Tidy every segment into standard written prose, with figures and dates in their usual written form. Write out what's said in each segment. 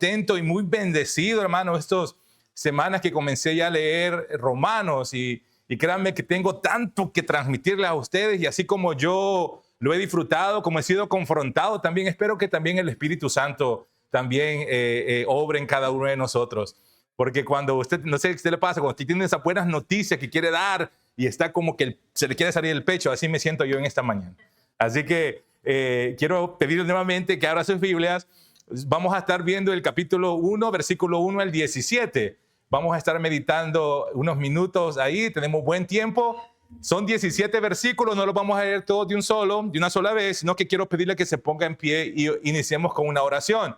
contento y muy bendecido, hermano, estas semanas que comencé ya a leer Romanos y créanme que tengo tanto que transmitirles a ustedes y así como yo lo he disfrutado, como he sido confrontado, también espero que también el Espíritu Santo también obre en cada uno de nosotros. Porque cuando usted, no sé qué usted le pasa, cuando usted tiene esas buenas noticias que quiere dar y está como que se le quiere salir el pecho, así me siento yo en esta mañana. Así que quiero pedirles nuevamente que abra sus Biblias. Vamos a estar viendo el capítulo 1, versículo 1 al 17. Vamos a estar meditando unos minutos ahí, tenemos buen tiempo. Son 17 versículos, no los vamos a leer todos de una sola vez, sino que quiero pedirle que se ponga en pie y iniciemos con una oración.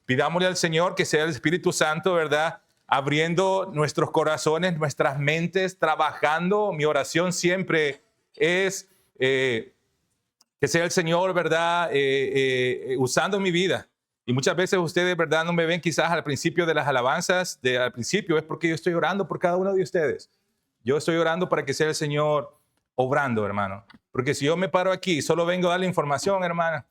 Pidámosle al Señor que sea el Espíritu Santo, ¿verdad?, abriendo nuestros corazones, nuestras mentes, trabajando. Mi oración siempre es que sea el Señor, ¿verdad?, usando mi vida. Y muchas veces ustedes, ¿verdad?, no me ven quizás al principio de las alabanzas, al principio es porque yo estoy orando por cada uno de ustedes. Yo estoy orando para que sea el Señor obrando, hermano. Porque si yo me paro aquí y solo vengo a darle información, hermana,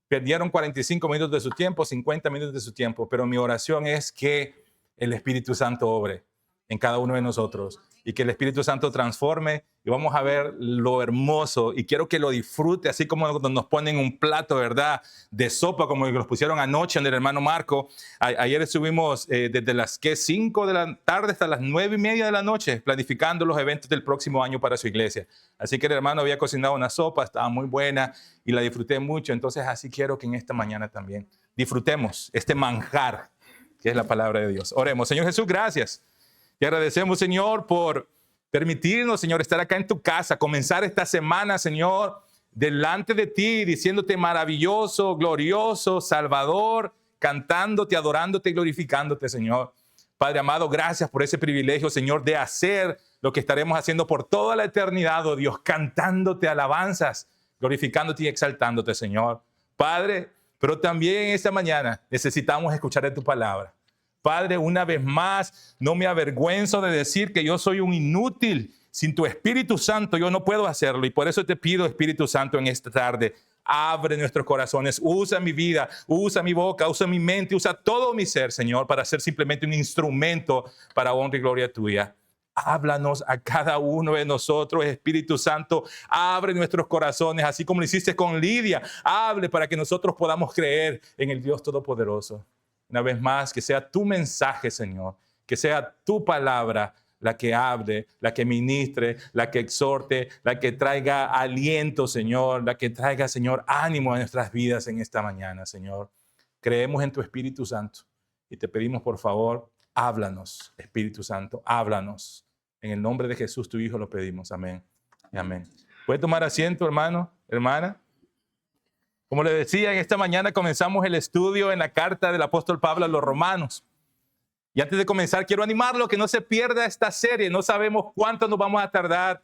perdieron 45 minutos de su tiempo, 50 minutos de su tiempo. Pero mi oración es que el Espíritu Santo obre en cada uno de nosotros y que el Espíritu Santo transforme y vamos a ver lo hermoso y quiero que lo disfrute, así como nos ponen un plato, ¿verdad?, de sopa como los pusieron anoche en el hermano Marco. Ayer estuvimos desde las 5 de la tarde hasta las 9:30 de la noche planificando los eventos del próximo año para su iglesia. Así que el hermano había cocinado una sopa, estaba muy buena y la disfruté mucho. Entonces así quiero que en esta mañana también disfrutemos este manjar que es la palabra de Dios. Oremos. Señor Jesús, gracias. Te agradecemos, Señor, por permitirnos, Señor, estar acá en tu casa, comenzar esta semana, Señor, delante de ti, diciéndote maravilloso, glorioso, salvador, cantándote, adorándote y glorificándote, Señor. Padre amado, gracias por ese privilegio, Señor, de hacer lo que estaremos haciendo por toda la eternidad, oh Dios, cantándote alabanzas, glorificándote y exaltándote, Señor. Padre, pero también esta mañana necesitamos escuchar de tu palabra. Padre, una vez más, no me avergüenzo de decir que yo soy un inútil. Sin tu Espíritu Santo yo no puedo hacerlo. Y por eso te pido, Espíritu Santo, en esta tarde, abre nuestros corazones, usa mi vida, usa mi boca, usa mi mente, usa todo mi ser, Señor, para ser simplemente un instrumento para honra y gloria tuya. Háblanos a cada uno de nosotros, Espíritu Santo, abre nuestros corazones, así como lo hiciste con Lidia. Hable para que nosotros podamos creer en el Dios Todopoderoso. Una vez más, que sea tu mensaje, Señor, que sea tu palabra la que hable, la que ministre, la que exhorte, la que traiga aliento, Señor, la que traiga, Señor, ánimo a nuestras vidas en esta mañana, Señor. Creemos en tu Espíritu Santo y te pedimos, por favor, háblanos, Espíritu Santo, háblanos. En el nombre de Jesús, tu Hijo, lo pedimos. Amén y amén. ¿Puede tomar asiento, hermano, hermana? Como le decía, en esta mañana comenzamos el estudio en la carta del apóstol Pablo a los romanos. Y antes de comenzar, quiero animarlo a que no se pierda esta serie. No sabemos cuánto nos vamos a tardar,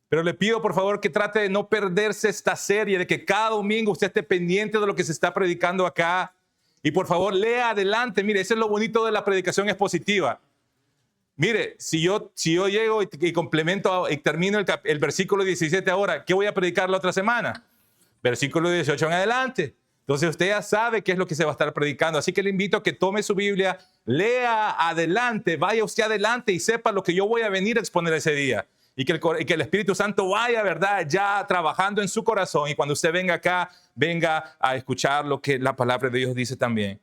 pero le pido por favor que trate de no perderse esta serie, de que cada domingo usted esté pendiente de lo que se está predicando acá. Y por favor, lea adelante. Mire, eso es lo bonito de la predicación expositiva. Mire, si yo llego y complemento y termino el versículo 17 ahora, ¿qué voy a predicar la otra semana? Versículo 18 en adelante. Entonces usted ya sabe qué es lo que se va a estar predicando. Así que le invito a que tome su Biblia, lea adelante, vaya usted adelante y sepa lo que yo voy a venir a exponer ese día. Y que el Espíritu Santo vaya, ¿verdad?, ya trabajando en su corazón. Y cuando usted venga acá, venga a escuchar lo que la palabra de Dios dice también.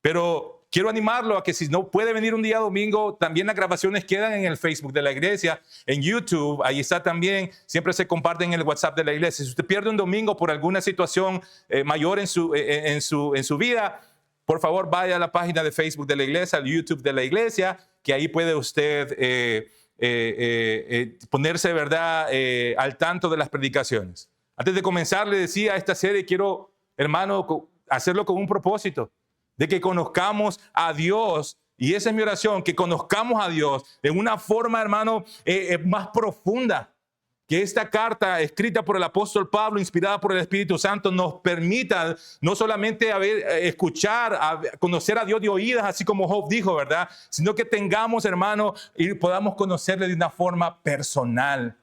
Pero quiero animarlo a que si no puede venir un día domingo, también las grabaciones quedan en el Facebook de la iglesia, en YouTube, ahí está también, siempre se comparten en el WhatsApp de la iglesia. Si usted pierde un domingo por alguna situación mayor en su vida, por favor vaya a la página de Facebook de la iglesia, al YouTube de la iglesia, que ahí puede usted ponerse, ¿verdad?, al tanto de las predicaciones. Antes de comenzar, le decía, esta serie quiero, hermano, hacerlo con un propósito, de que conozcamos a Dios. Y esa es mi oración, que conozcamos a Dios de una forma, hermano, más profunda. Que esta carta escrita por el apóstol Pablo, inspirada por el Espíritu Santo, nos permita no solamente escuchar, conocer a Dios de oídas, así como Job dijo, ¿verdad?, sino que tengamos, hermano, y podamos conocerle de una forma personal.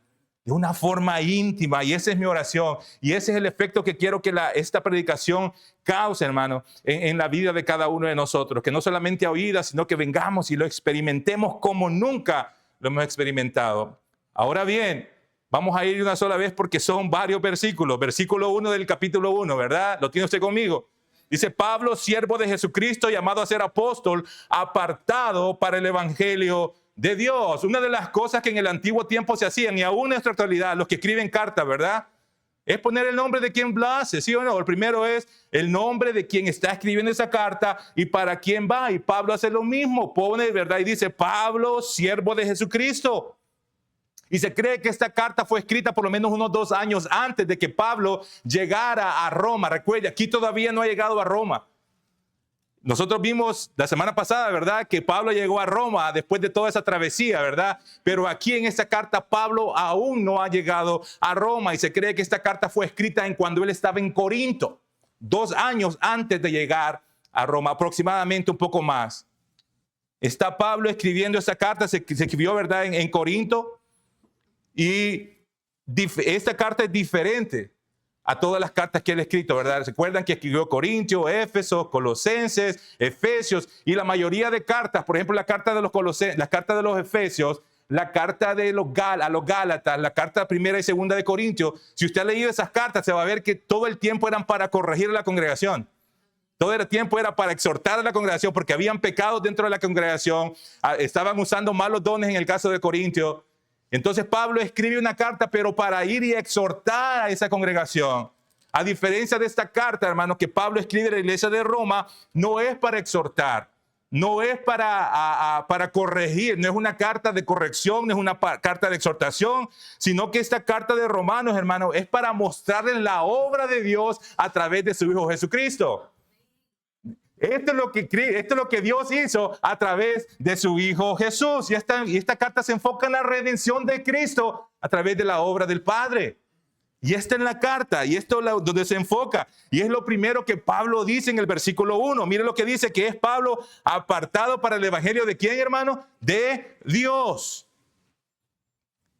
de una forma íntima. Y esa es mi oración. Y ese es el efecto que quiero que esta predicación cause, hermano, en la vida de cada uno de nosotros. Que no solamente a oídas, sino que vengamos y lo experimentemos como nunca lo hemos experimentado. Ahora bien, vamos a ir una sola vez porque son varios versículos. Versículo 1 del capítulo 1, ¿verdad? ¿Lo tiene usted conmigo? Dice: Pablo, siervo de Jesucristo, llamado a ser apóstol, apartado para el evangelio de Dios. Una de las cosas que en el antiguo tiempo se hacían, y aún en nuestra actualidad, los que escriben cartas, ¿verdad?, es poner el nombre de quien lo hace, ¿sí o no? El primero es el nombre de quien está escribiendo esa carta y para quién va. Y Pablo hace lo mismo, pone, ¿verdad?, y dice: Pablo, siervo de Jesucristo. Y se cree que esta carta fue escrita por lo menos unos 2 años antes de que Pablo llegara a Roma. Recuerde, aquí todavía no ha llegado a Roma. Nosotros vimos la semana pasada, ¿verdad?, que Pablo llegó a Roma después de toda esa travesía, ¿verdad? Pero aquí en esta carta Pablo aún no ha llegado a Roma y se cree que esta carta fue escrita en cuando él estaba en Corinto, 2 años antes de llegar a Roma, aproximadamente un poco más. Está Pablo escribiendo esta carta, se escribió, ¿verdad?, en Corinto. Y esta carta es diferente a todas las cartas que él ha escrito, ¿verdad? Recuerdan que escribió Corintios, Éfeso, Colosenses, Efesios y la mayoría de cartas, por ejemplo, la carta de los Colosenses, la carta de los Efesios, la carta de a los Gálatas, la carta primera y segunda de Corintios. Si usted ha leído esas cartas, se va a ver que todo el tiempo eran para corregir a la congregación. Todo el tiempo era para exhortar a la congregación porque habían pecados dentro de la congregación, estaban usando malos dones en el caso de Corintios. Entonces Pablo escribe una carta, pero para ir y exhortar a esa congregación. A diferencia de esta carta, hermanos, que Pablo escribe a la iglesia de Roma, no es para exhortar, no es para corregir, no es una carta de corrección, no es una carta de exhortación, sino que esta carta de Romanos, hermanos, es para mostrarles la obra de Dios a través de su Hijo Jesucristo. Esto es lo que Dios hizo a través de su Hijo Jesús. Y esta carta se enfoca en la redención de Cristo a través de la obra del Padre. Y esta es la carta, y esto es donde se enfoca. Y es lo primero que Pablo dice en el versículo 1. Mire lo que dice, que es Pablo apartado para el evangelio de ¿quién, hermano? De Dios.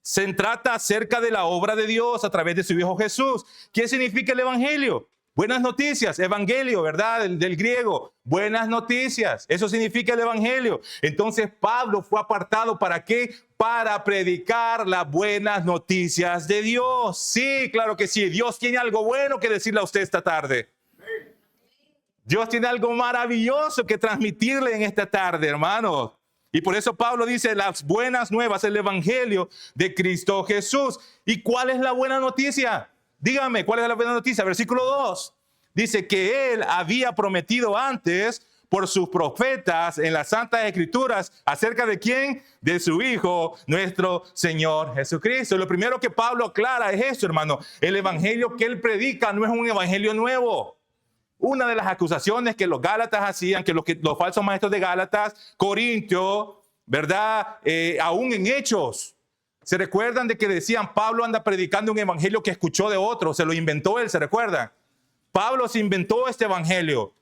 Se trata acerca de la obra de Dios a través de su Hijo Jesús. ¿Qué significa el evangelio? Buenas noticias, evangelio, ¿verdad? Del griego, buenas noticias. Eso significa el evangelio. Entonces Pablo fue apartado, ¿para qué? Para predicar las buenas noticias de Dios. Sí, claro que sí. Dios tiene algo bueno que decirle a usted esta tarde. Dios tiene algo maravilloso que transmitirle en esta tarde, hermanos. Y por eso Pablo dice las buenas nuevas, el evangelio de Cristo Jesús. ¿Y cuál es la buena noticia? Dígame, ¿cuál es la buena noticia? Versículo 2. Dice que él había prometido antes por sus profetas en las Santas Escrituras acerca de quién, de su Hijo, nuestro Señor Jesucristo. Lo primero que Pablo aclara es esto, hermano. El evangelio que él predica no es un evangelio nuevo. Una de las acusaciones que los Gálatas hacían, que los falsos maestros de Gálatas, Corintio, ¿verdad? Aún en Hechos. ¿Se recuerdan de que decían Pablo anda predicando un evangelio que escuchó de otro? Se lo inventó él, ¿se recuerdan? Pablo se inventó este evangelio.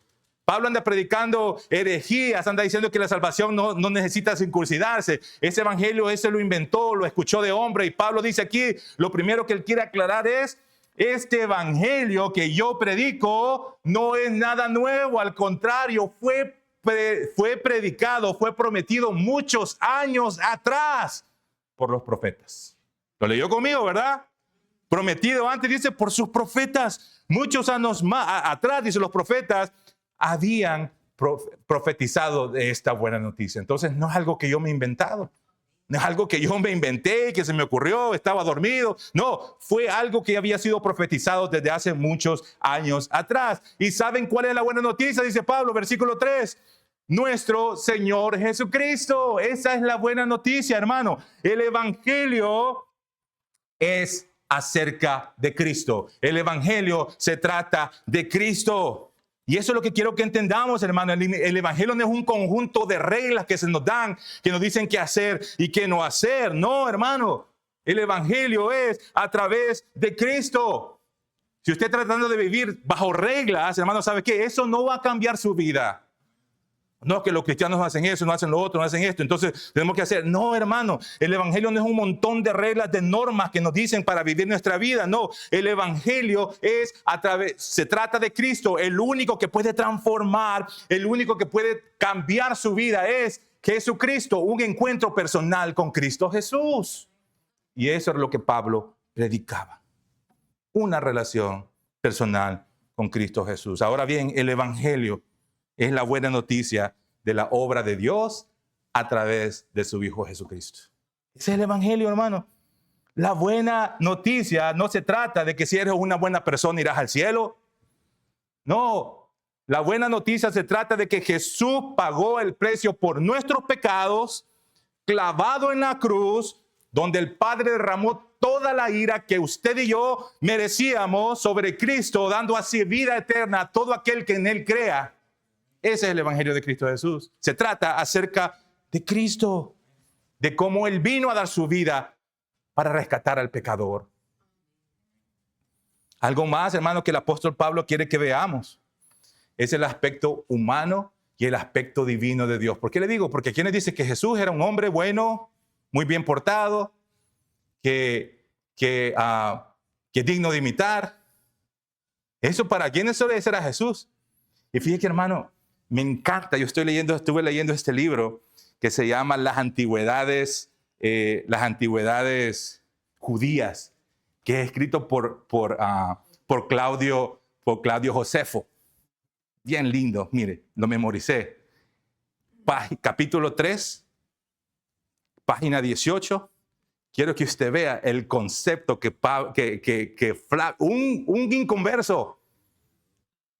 Pablo anda predicando herejías, anda diciendo que la salvación no necesita circuncidarse. Ese evangelio ese lo inventó, lo escuchó de hombre. Y Pablo dice aquí, lo primero que él quiere aclarar es, este evangelio que yo predico no es nada nuevo. Al contrario, fue predicado, fue prometido muchos años atrás por los profetas. Lo leyó conmigo, ¿verdad? Prometido antes, dice, por sus profetas. Muchos años atrás, dice, los profetas habían profetizado de esta buena noticia. Entonces, no es algo que yo me he inventado. No es algo que yo me inventé, que se me ocurrió, estaba dormido. No, fue algo que había sido profetizado desde hace muchos años atrás. ¿Y saben cuál es la buena noticia? Dice Pablo, versículo 3. Nuestro Señor Jesucristo. Esa es la buena noticia, hermano. El evangelio es acerca de Cristo. El evangelio se trata de Cristo. Y eso es lo que quiero que entendamos, hermano. El evangelio no es un conjunto de reglas que se nos dan, que nos dicen qué hacer y qué no hacer. No, hermano. El evangelio es a través de Cristo. Si usted está tratando de vivir bajo reglas, hermano, ¿sabe qué? Eso no va a cambiar su vida. No, que los cristianos no hacen eso, no hacen lo otro, no hacen esto, entonces tenemos que hacer. No, hermano, el evangelio no es un montón de reglas, de normas que nos dicen para vivir nuestra vida. No, el evangelio se trata de Cristo, el único que puede transformar, el único que puede cambiar su vida es Jesucristo, un encuentro personal con Cristo Jesús. Y eso es lo que Pablo predicaba, una relación personal con Cristo Jesús. Ahora bien, el evangelio es la buena noticia de la obra de Dios a través de su Hijo Jesucristo. Ese es el evangelio, hermano. La buena noticia no se trata de que si eres una buena persona irás al cielo. No, la buena noticia se trata de que Jesús pagó el precio por nuestros pecados, clavado en la cruz, donde el Padre derramó toda la ira que usted y yo merecíamos sobre Cristo, dando así vida eterna a todo aquel que en Él crea. Ese es el evangelio de Cristo Jesús. Se trata acerca de Cristo, de cómo Él vino a dar su vida para rescatar al pecador. Algo más, hermano, que el apóstol Pablo quiere que veamos es el aspecto humano y el aspecto divino de Dios. ¿Por qué le digo? Porque quienes dicen que Jesús era un hombre bueno, muy bien portado, que digno de imitar. Eso para quienes suele ser a Jesús. Y fíjate, hermano, me encanta. Yo estuve leyendo este libro que se llama Las antigüedades judías, que es escrito por Claudio Josefo. Bien lindo, mire, lo memoricé. Capítulo 3, página 18. Quiero que usted vea el concepto un inconverso,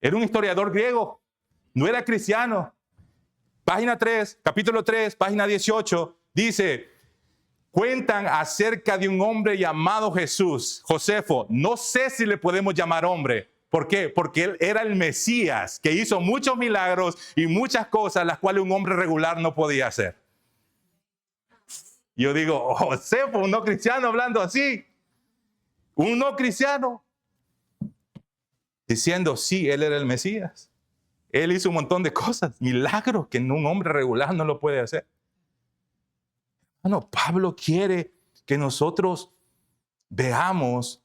era un historiador griego, no era cristiano. Página 3, capítulo 3, página 18, dice, cuentan acerca de un hombre llamado Jesús, Josefo. No sé si le podemos llamar hombre. ¿Por qué? Porque él era el Mesías, que hizo muchos milagros y muchas cosas las cuales un hombre regular no podía hacer. Yo digo, Josefo, un no cristiano hablando así. Un no cristiano diciendo, sí, él era el Mesías. Él hizo un montón de cosas, milagros que un hombre regular no lo puede hacer. Bueno, Pablo quiere que nosotros veamos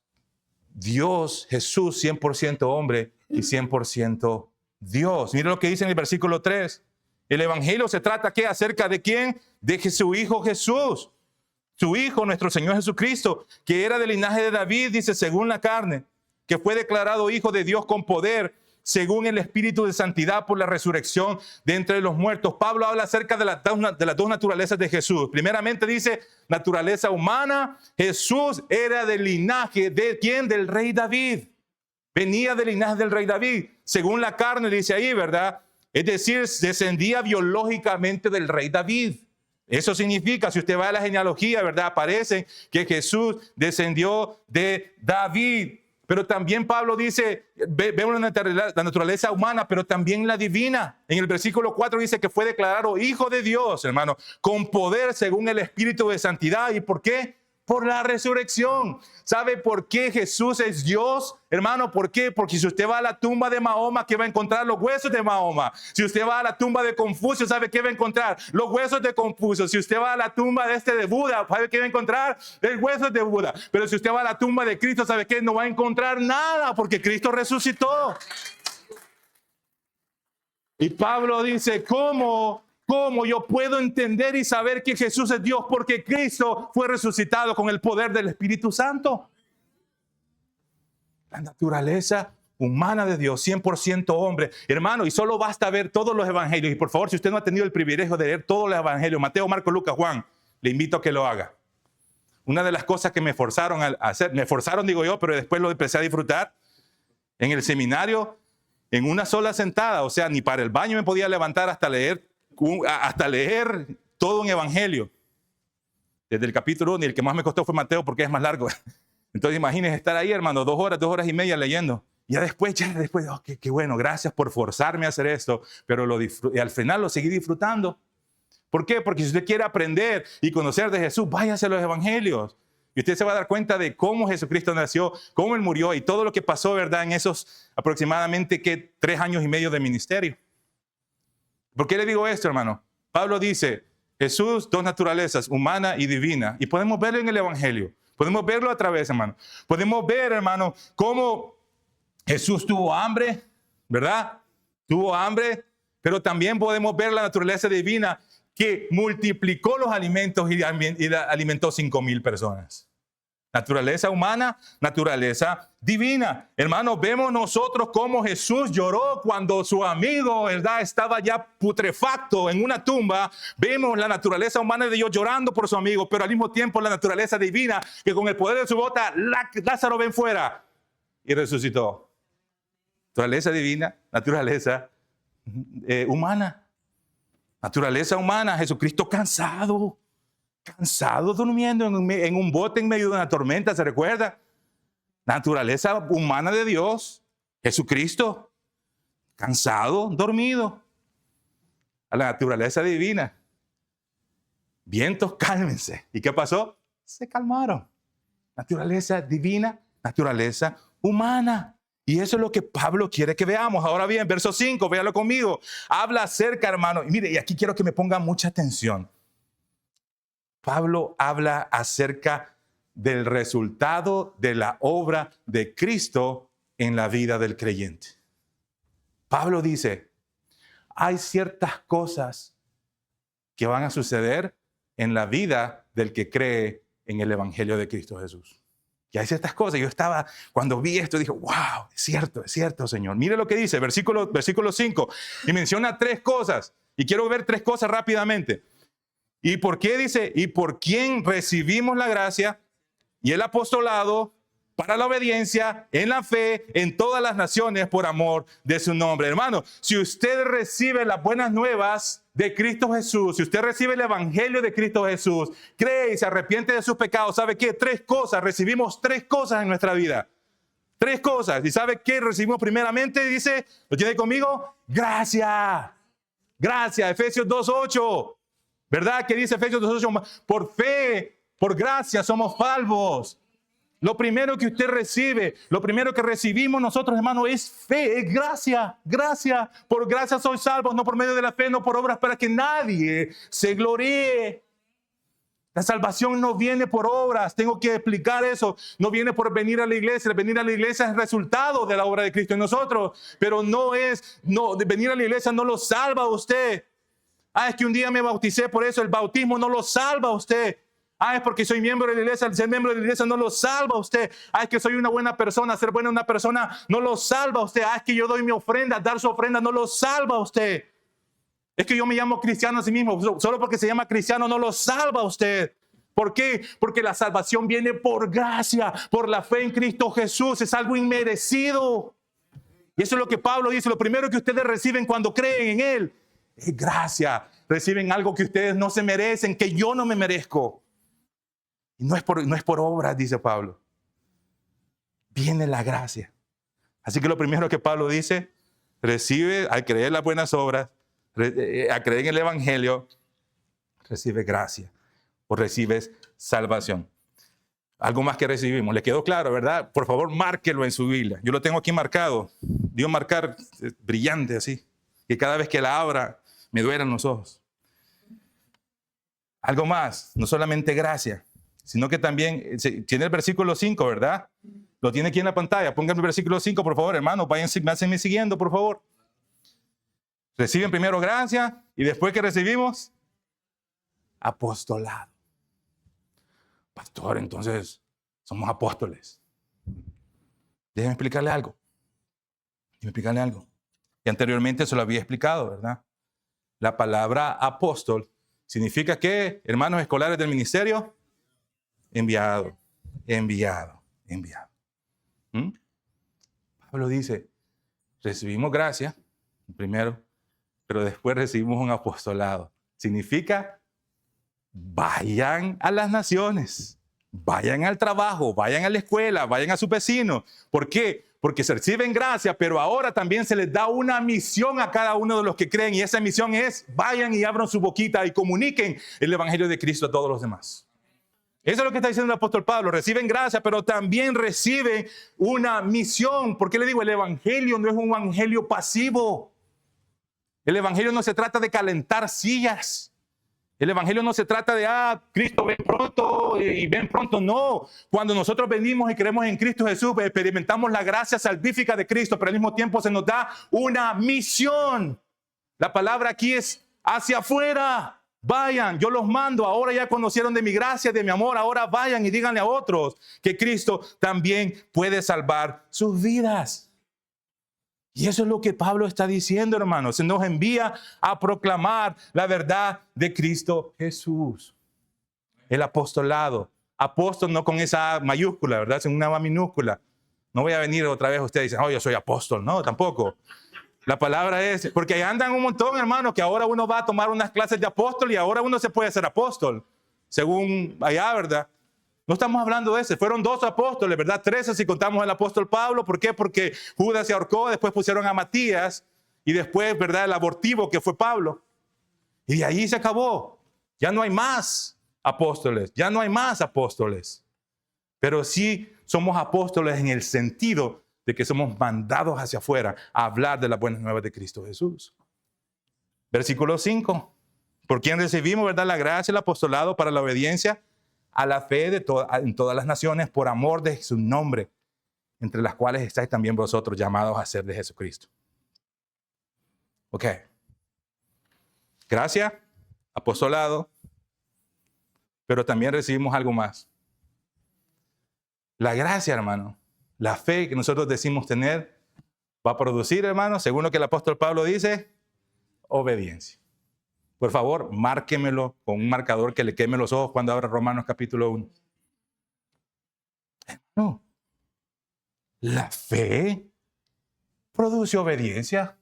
Dios, Jesús, 100% hombre y 100% Dios. Mira lo que dice en el versículo 3. El evangelio se trata ¿qué? Acerca de quién? De su Hijo Jesús. Su Hijo, nuestro Señor Jesucristo, que era del linaje de David, dice, según la carne, que fue declarado Hijo de Dios con poder, según el Espíritu de Santidad por la resurrección de entre los muertos. Pablo habla acerca de las dos naturalezas de Jesús. Primeramente dice, naturaleza humana. Jesús era del linaje de ¿quién? Del rey David. Venía del linaje del rey David. Según la carne, dice ahí, ¿verdad? Es decir, descendía biológicamente del rey David. Eso significa, si usted va a la genealogía, ¿verdad? Aparece que Jesús descendió de David. Pero también Pablo dice, vemos la naturaleza humana, pero también la divina. En el versículo 4 dice que fue declarado Hijo de Dios, hermano, con poder según el Espíritu de Santidad. ¿Y por qué? Por la resurrección. ¿Sabe por qué Jesús es Dios? Hermano, ¿por qué? Porque si usted va a la tumba de Mahoma, ¿qué va a encontrar? Los huesos de Mahoma. Si usted va a la tumba de Confucio, ¿sabe qué va a encontrar? Los huesos de Confucio. Si usted va a la tumba de Buda, ¿sabe qué va a encontrar? Los huesos de Buda. Pero si usted va a la tumba de Cristo, ¿sabe qué? No va a encontrar nada porque Cristo resucitó. Y Pablo dice, ¿cómo yo puedo entender y saber que Jesús es Dios? Porque Cristo fue resucitado con el poder del Espíritu Santo. La naturaleza humana de Dios, 100% hombre. Hermano, y solo basta ver todos los evangelios. Y por favor, si usted no ha tenido el privilegio de leer todos los evangelios, Mateo, Marcos, Lucas, Juan, le invito a que lo haga. Una de las cosas que me forzaron a hacer, digo yo, pero después lo empecé a disfrutar, en el seminario, en una sola sentada, o sea, ni para el baño me podía levantar hasta leer todo un evangelio. Desde el capítulo 1, y el que más me costó fue Mateo porque es más largo. Entonces imagínense estar ahí, hermano, 2 horas y media leyendo. Y ya después, oh, qué bueno, gracias por forzarme a hacer esto. Pero y al final lo seguí disfrutando. ¿Por qué? Porque si usted quiere aprender y conocer de Jesús, váyase a los evangelios. Y usted se va a dar cuenta de cómo Jesucristo nació, cómo Él murió y todo lo que pasó, ¿verdad? En esos aproximadamente 3 años y medio de ministerio. ¿Por qué le digo esto, hermano? Pablo dice, Jesús, dos naturalezas, humana y divina. Y podemos verlo en el Evangelio. Podemos verlo a través, hermano. Podemos ver, hermano, cómo Jesús tuvo hambre, ¿verdad? Tuvo hambre, pero también podemos ver la naturaleza divina que multiplicó los alimentos y alimentó 5,000 personas. Naturaleza humana, naturaleza divina. Hermanos, vemos nosotros cómo Jesús lloró cuando su amigo, ¿verdad?, estaba ya putrefacto en una tumba. Vemos la naturaleza humana de Dios llorando por su amigo, pero al mismo tiempo la naturaleza divina que con el poder de su bota, Lázaro ven fuera y resucitó. Naturaleza divina, naturaleza humana. Naturaleza humana, Jesucristo cansado durmiendo en un bote en medio de una tormenta, ¿se recuerda? Naturaleza humana de Dios, Jesucristo, cansado, dormido. A la naturaleza divina. Vientos, cálmense. ¿Y qué pasó? Se calmaron. Naturaleza divina, naturaleza humana. Y eso es lo que Pablo quiere que veamos. Ahora bien, verso 5, véalo conmigo. Habla acerca, hermano. Y mire, y aquí quiero que me ponga mucha atención. Pablo habla acerca del resultado de la obra de Cristo en la vida del creyente. Pablo dice, hay ciertas cosas que van a suceder en la vida del que cree en el Evangelio de Cristo Jesús. Y hay ciertas cosas. Yo estaba, cuando vi esto, dije, wow, es cierto, Señor. Mire lo que dice, versículo 5. Y menciona 3 cosas. Y quiero ver 3 cosas rápidamente. ¿Y por qué dice? Y por quién recibimos la gracia y el apostolado para la obediencia en la fe en todas las naciones por amor de su nombre. Hermano, si usted recibe las buenas nuevas de Cristo Jesús, si usted recibe el Evangelio de Cristo Jesús, cree y se arrepiente de sus pecados, ¿sabe qué? 3 cosas, recibimos 3 cosas en nuestra vida. 3 cosas. ¿Y sabe qué recibimos primeramente? Dice, ¿lo tiene conmigo? Gracia. Gracia, Efesios 2:8. ¿Verdad? Que dice Efesios 2:8, por fe, por gracia somos salvos. Lo primero que usted recibe, lo primero que recibimos nosotros, hermano, es fe, es gracia. Gracia, por gracia sois salvos, no por medio de la fe, no por obras para que nadie se gloríe. La salvación no viene por obras, tengo que explicar eso. No viene por venir a la iglesia. Venir a la iglesia es el resultado de la obra de Cristo en nosotros. Pero venir a la iglesia no lo salva a usted. Es que un día me bauticé, por eso el bautismo no lo salva a usted. Es porque soy miembro de la iglesia, el ser miembro de la iglesia no lo salva a usted. Es que soy una buena persona, ser buena una persona no lo salva a usted. Es que yo doy mi ofrenda, dar su ofrenda no lo salva a usted. Es que yo me llamo cristiano a sí mismo, solo porque se llama cristiano no lo salva a usted. ¿Por qué? Porque la salvación viene por gracia, por la fe en Cristo Jesús, es algo inmerecido. Y eso es lo que Pablo dice, lo primero que ustedes reciben cuando creen en Él es gracia. Reciben algo que ustedes no se merecen, que yo no me merezco. Y no es por obras, dice Pablo. Viene la gracia. Así que lo primero que Pablo dice, recibe al creer las buenas obras, a creer en el Evangelio, recibe gracia o recibes salvación. Algo más que recibimos. ¿Le quedó claro, verdad? Por favor, márquelo en su Biblia. Yo lo tengo aquí marcado. Digo marcar brillante así. Que cada vez que la abra, me duelan los ojos. Algo más, no solamente gracia, sino que también tiene el versículo 5, ¿verdad? Lo tiene aquí en la pantalla. Pónganme el versículo 5, por favor, hermanos. Váyanme siguiendo, por favor. Reciben primero gracia y después que recibimos, apostolado. Pastor, entonces, somos apóstoles. Déjenme explicarle algo. Y anteriormente se lo había explicado, ¿verdad? La palabra apóstol significa que, hermanos escolares del ministerio, enviado. Pablo dice, recibimos gracia primero, pero después recibimos un apostolado. Significa, vayan a las naciones, vayan al trabajo, vayan a la escuela, vayan a su vecino. ¿Por qué? Porque se reciben gracia, pero ahora también se les da una misión a cada uno de los que creen. Y esa misión es, vayan y abran su boquita y comuniquen el Evangelio de Cristo a todos los demás. Eso es lo que está diciendo el apóstol Pablo. Reciben gracia, pero también reciben una misión. ¿Por qué le digo? El Evangelio no es un evangelio pasivo. El evangelio no se trata de calentar sillas. El evangelio no se trata de, Cristo ven pronto y ven pronto. No. Cuando nosotros venimos y creemos en Cristo Jesús, experimentamos la gracia salvífica de Cristo, pero al mismo tiempo se nos da una misión. La palabra aquí es hacia afuera. Vayan, yo los mando. Ahora ya conocieron de mi gracia, de mi amor. Ahora vayan y díganle a otros que Cristo también puede salvar sus vidas. Y eso es lo que Pablo está diciendo, hermanos. Se nos envía a proclamar la verdad de Cristo Jesús. El apostolado. Apóstol no con esa A mayúscula, ¿verdad? Sin una A minúscula. No voy a venir otra vez ustedes y dicen, yo soy apóstol. No, tampoco. La palabra es, porque ahí andan un montón, hermanos, que ahora uno va a tomar unas clases de apóstol y ahora uno se puede hacer apóstol. Según allá, ¿verdad? No estamos hablando de ese. Fueron 2 apóstoles, ¿verdad? 13 si contamos al apóstol Pablo. ¿Por qué? Porque Judas se ahorcó, después pusieron a Matías y después, ¿verdad? El abortivo que fue Pablo. Y de ahí se acabó. Ya no hay más apóstoles. Ya no hay más apóstoles. Pero sí somos apóstoles en el sentido de que somos mandados hacia afuera a hablar de las buenas nuevas de Cristo Jesús. Versículo 5. Por quien recibimos, ¿verdad? La gracia, el apostolado para la obediencia a la fe en todas las naciones por amor de su nombre, entre las cuales estáis también vosotros llamados a ser de Jesucristo. Ok. Gracia, apostolado, pero también recibimos algo más. La gracia, hermano, la fe que nosotros decimos tener, va a producir, hermano, según lo que el apóstol Pablo dice, obediencia. Por favor, márquemelo con un marcador que le queme los ojos cuando abra Romanos capítulo 1. No. La fe produce obediencia.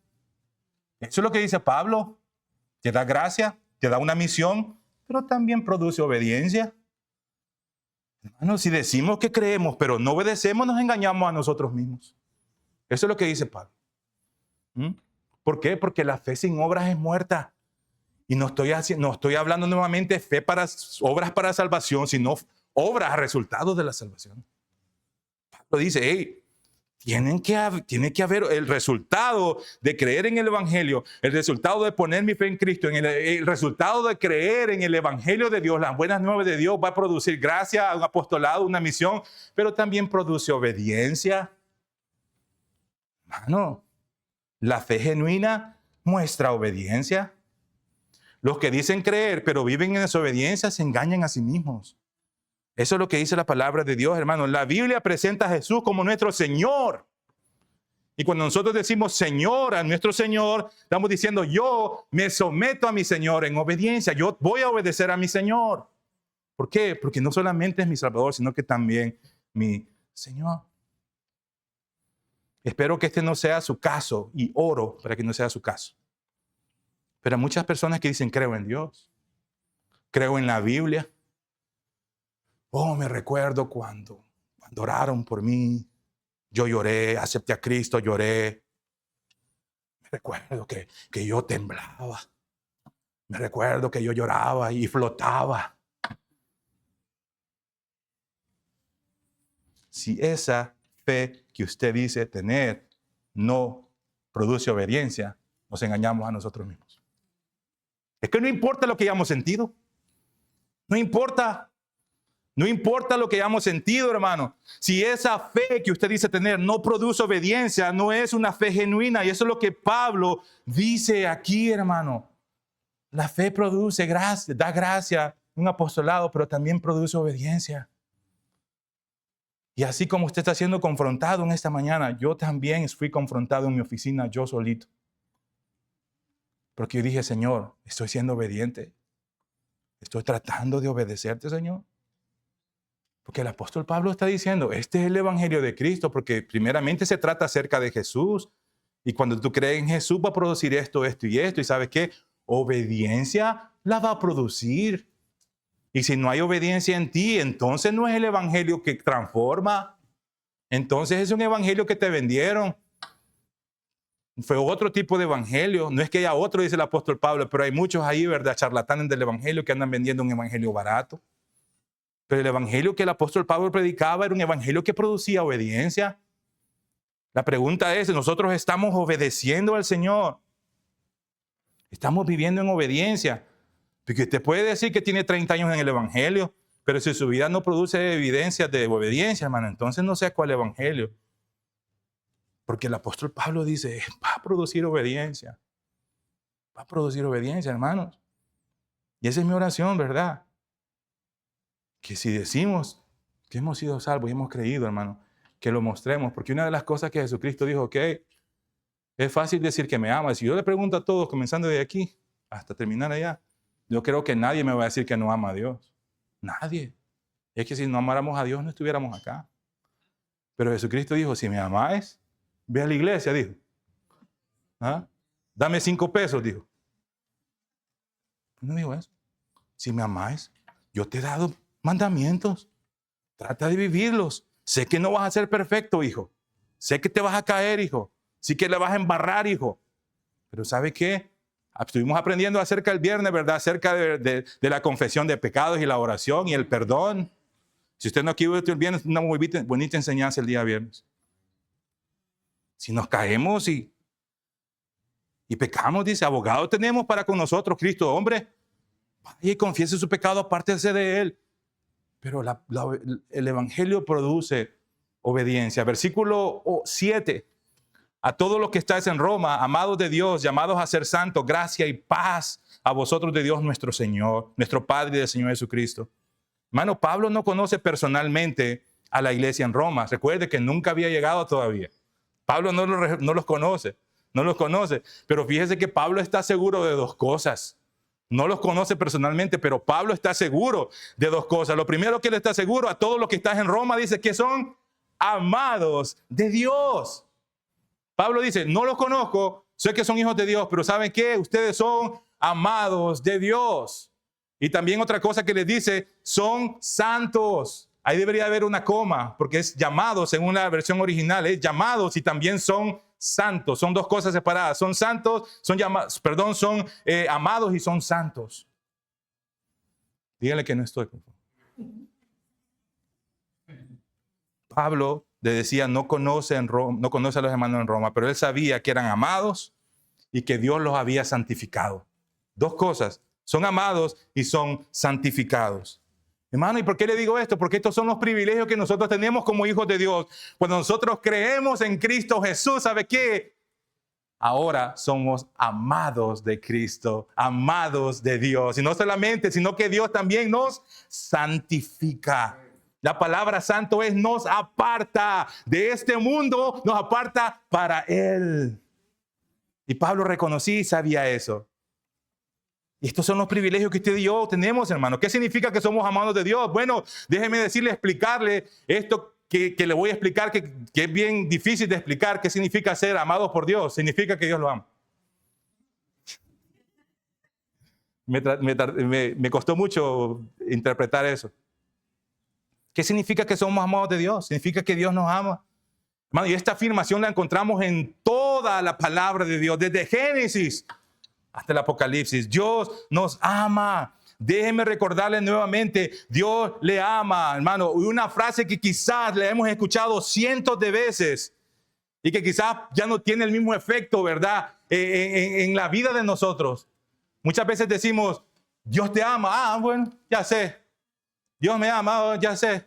Eso es lo que dice Pablo. Te da gracia, te da una misión, pero también produce obediencia. Hermano, si decimos que creemos, pero no obedecemos, nos engañamos a nosotros mismos. Eso es lo que dice Pablo. ¿Por qué? Porque la fe sin obras es muerta. Y no estoy hablando nuevamente de fe para obras para salvación, sino obras a resultados de la salvación. Pablo dice, tiene que haber el resultado de creer en el Evangelio, el resultado de poner mi fe en Cristo, el resultado de creer en el Evangelio de Dios, las buenas nuevas de Dios va a producir gracia, un apostolado, una misión, pero también produce obediencia. Hermano, la fe genuina muestra obediencia. Los que dicen creer, pero viven en desobediencia, se engañan a sí mismos. Eso es lo que dice la palabra de Dios, hermano. La Biblia presenta a Jesús como nuestro Señor. Y cuando nosotros decimos Señor a nuestro Señor, estamos diciendo yo me someto a mi Señor en obediencia. Yo voy a obedecer a mi Señor. ¿Por qué? Porque no solamente es mi Salvador, sino que también mi Señor. Espero que este no sea su caso y oro para que no sea su caso. Pero hay muchas personas que dicen, creo en Dios, creo en la Biblia. Me recuerdo cuando oraron por mí, yo lloré, acepté a Cristo, lloré. Me recuerdo que yo temblaba. Me recuerdo que yo lloraba y flotaba. Si esa fe que usted dice tener no produce obediencia, nos engañamos a nosotros mismos. Es que no importa lo que hayamos sentido. No importa. No importa lo que hayamos sentido, hermano. Si esa fe que usted dice tener no produce obediencia, no es una fe genuina. Y eso es lo que Pablo dice aquí, hermano. La fe produce gracia, da gracia, un apostolado, pero también produce obediencia. Y así como usted está siendo confrontado en esta mañana, yo también fui confrontado en mi oficina, yo solito. Porque yo dije, Señor, estoy siendo obediente. Estoy tratando de obedecerte, Señor. Porque el apóstol Pablo está diciendo, este es el evangelio de Cristo, porque primeramente se trata acerca de Jesús. Y cuando tú crees en Jesús va a producir esto, esto y esto. ¿Y sabes qué? Obediencia la va a producir. Y si no hay obediencia en ti, entonces no es el evangelio que transforma. Entonces es un evangelio que te vendieron. Fue otro tipo de evangelio. No es que haya otro, dice el apóstol Pablo, pero hay muchos ahí, ¿verdad? Charlatanes del evangelio que andan vendiendo un evangelio barato. Pero el evangelio que el apóstol Pablo predicaba era un evangelio que producía obediencia. La pregunta es, ¿nosotros estamos obedeciendo al Señor? Estamos viviendo en obediencia. Porque usted puede decir que tiene 30 años en el evangelio, pero si su vida no produce evidencias de obediencia, hermano, entonces no sé cuál evangelio. Porque el apóstol Pablo dice, va a producir obediencia. Va a producir obediencia, hermanos. Y esa es mi oración, ¿verdad? Que si decimos que hemos sido salvos y hemos creído, hermano, que lo mostremos. Porque una de las cosas que Jesucristo dijo, que es fácil decir que me ama. Si yo le pregunto a todos, comenzando de aquí hasta terminar allá, yo creo que nadie me va a decir que no ama a Dios. Nadie. Es que si no amáramos a Dios, no estuviéramos acá. Pero Jesucristo dijo, si me amáis, ve a la iglesia, dijo. ¿Ah? Dame 5 pesos, dijo. No dijo eso. Si me amáis, yo te he dado mandamientos. Trata de vivirlos. Sé que no vas a ser perfecto, hijo. Sé que te vas a caer, hijo. Sí que le vas a embarrar, hijo. Pero ¿sabe qué? Estuvimos aprendiendo acerca el viernes, ¿verdad? Acerca de la confesión de pecados y la oración y el perdón. Si usted no quiere el viernes, una bonita enseñanza el día viernes. Si nos caemos y pecamos, dice, abogado tenemos para con nosotros, Cristo, hombre. Vaya y confiese su pecado, apártese de él. Pero el evangelio produce obediencia. Versículo 7. A todos los que estáis en Roma, amados de Dios, llamados a ser santos, gracia y paz a vosotros de Dios nuestro Señor, nuestro Padre y del Señor Jesucristo. Hermano, Pablo no conoce personalmente a la iglesia en Roma. Recuerde que nunca había llegado todavía. Pablo no los conoce, no los conoce. Pero fíjese que Pablo está seguro de 2 cosas. No los conoce personalmente, pero Pablo está seguro de 2 cosas. Lo primero que él está seguro, a todos los que están en Roma, dice que son amados de Dios. Pablo dice, no los conozco, sé que son hijos de Dios, pero ¿saben qué? Ustedes son amados de Dios. Y también otra cosa que les dice, son santos. Ahí debería haber una coma, porque es llamados, según la versión original, es llamados y también son santos. Son 2 cosas separadas. Son santos, son llamados, perdón, son amados y son santos. Dígale que no estoy, por favor. Pablo le decía, no conoce a los hermanos en Roma, pero él sabía que eran amados y que Dios los había santificado. 2 cosas, son amados y son santificados. Hermano, ¿y por qué le digo esto? Porque estos son los privilegios que nosotros tenemos como hijos de Dios. Cuando nosotros creemos en Cristo Jesús, ¿sabe qué? Ahora somos amados de Cristo, amados de Dios. Y no solamente, sino que Dios también nos santifica. La palabra santo es nos aparta de este mundo, nos aparta para Él. Y Pablo reconocía y sabía eso. Y estos son los privilegios que usted y yo tenemos, hermano. ¿Qué significa que somos amados de Dios? Bueno, déjeme explicarle esto que le voy a explicar, que es bien difícil de explicar. ¿Qué significa ser amados por Dios? Significa que Dios lo ama. Me costó mucho interpretar eso. ¿Qué significa que somos amados de Dios? Significa que Dios nos ama. Hermano, y esta afirmación la encontramos en toda la palabra de Dios, desde Génesis hasta el Apocalipsis. Dios nos ama. Déjeme recordarle nuevamente, Dios le ama, hermano. Una frase que quizás le hemos escuchado cientos de veces y que quizás ya no tiene el mismo efecto, ¿verdad? En la vida de nosotros. Muchas veces decimos, Dios te ama. Ah, bueno, ya sé. Dios me ama, ya sé.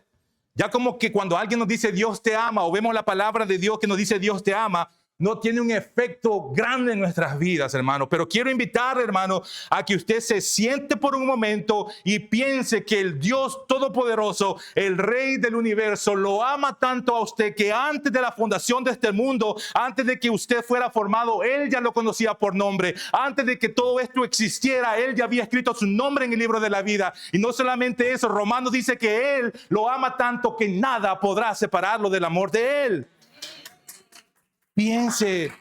Ya como que cuando alguien nos dice Dios te ama o vemos la palabra de Dios que nos dice Dios te ama, no tiene un efecto grande en nuestras vidas, hermano. Pero quiero invitarle, hermano, a que usted se siente por un momento y piense que el Dios Todopoderoso, el Rey del Universo, lo ama tanto a usted que antes de la fundación de este mundo, antes de que usted fuera formado, Él ya lo conocía por nombre. Antes de que todo esto existiera, Él ya había escrito su nombre en el libro de la vida. Y no solamente eso, Romanos dice que Él lo ama tanto que nada podrá separarlo del amor de Él. Piense.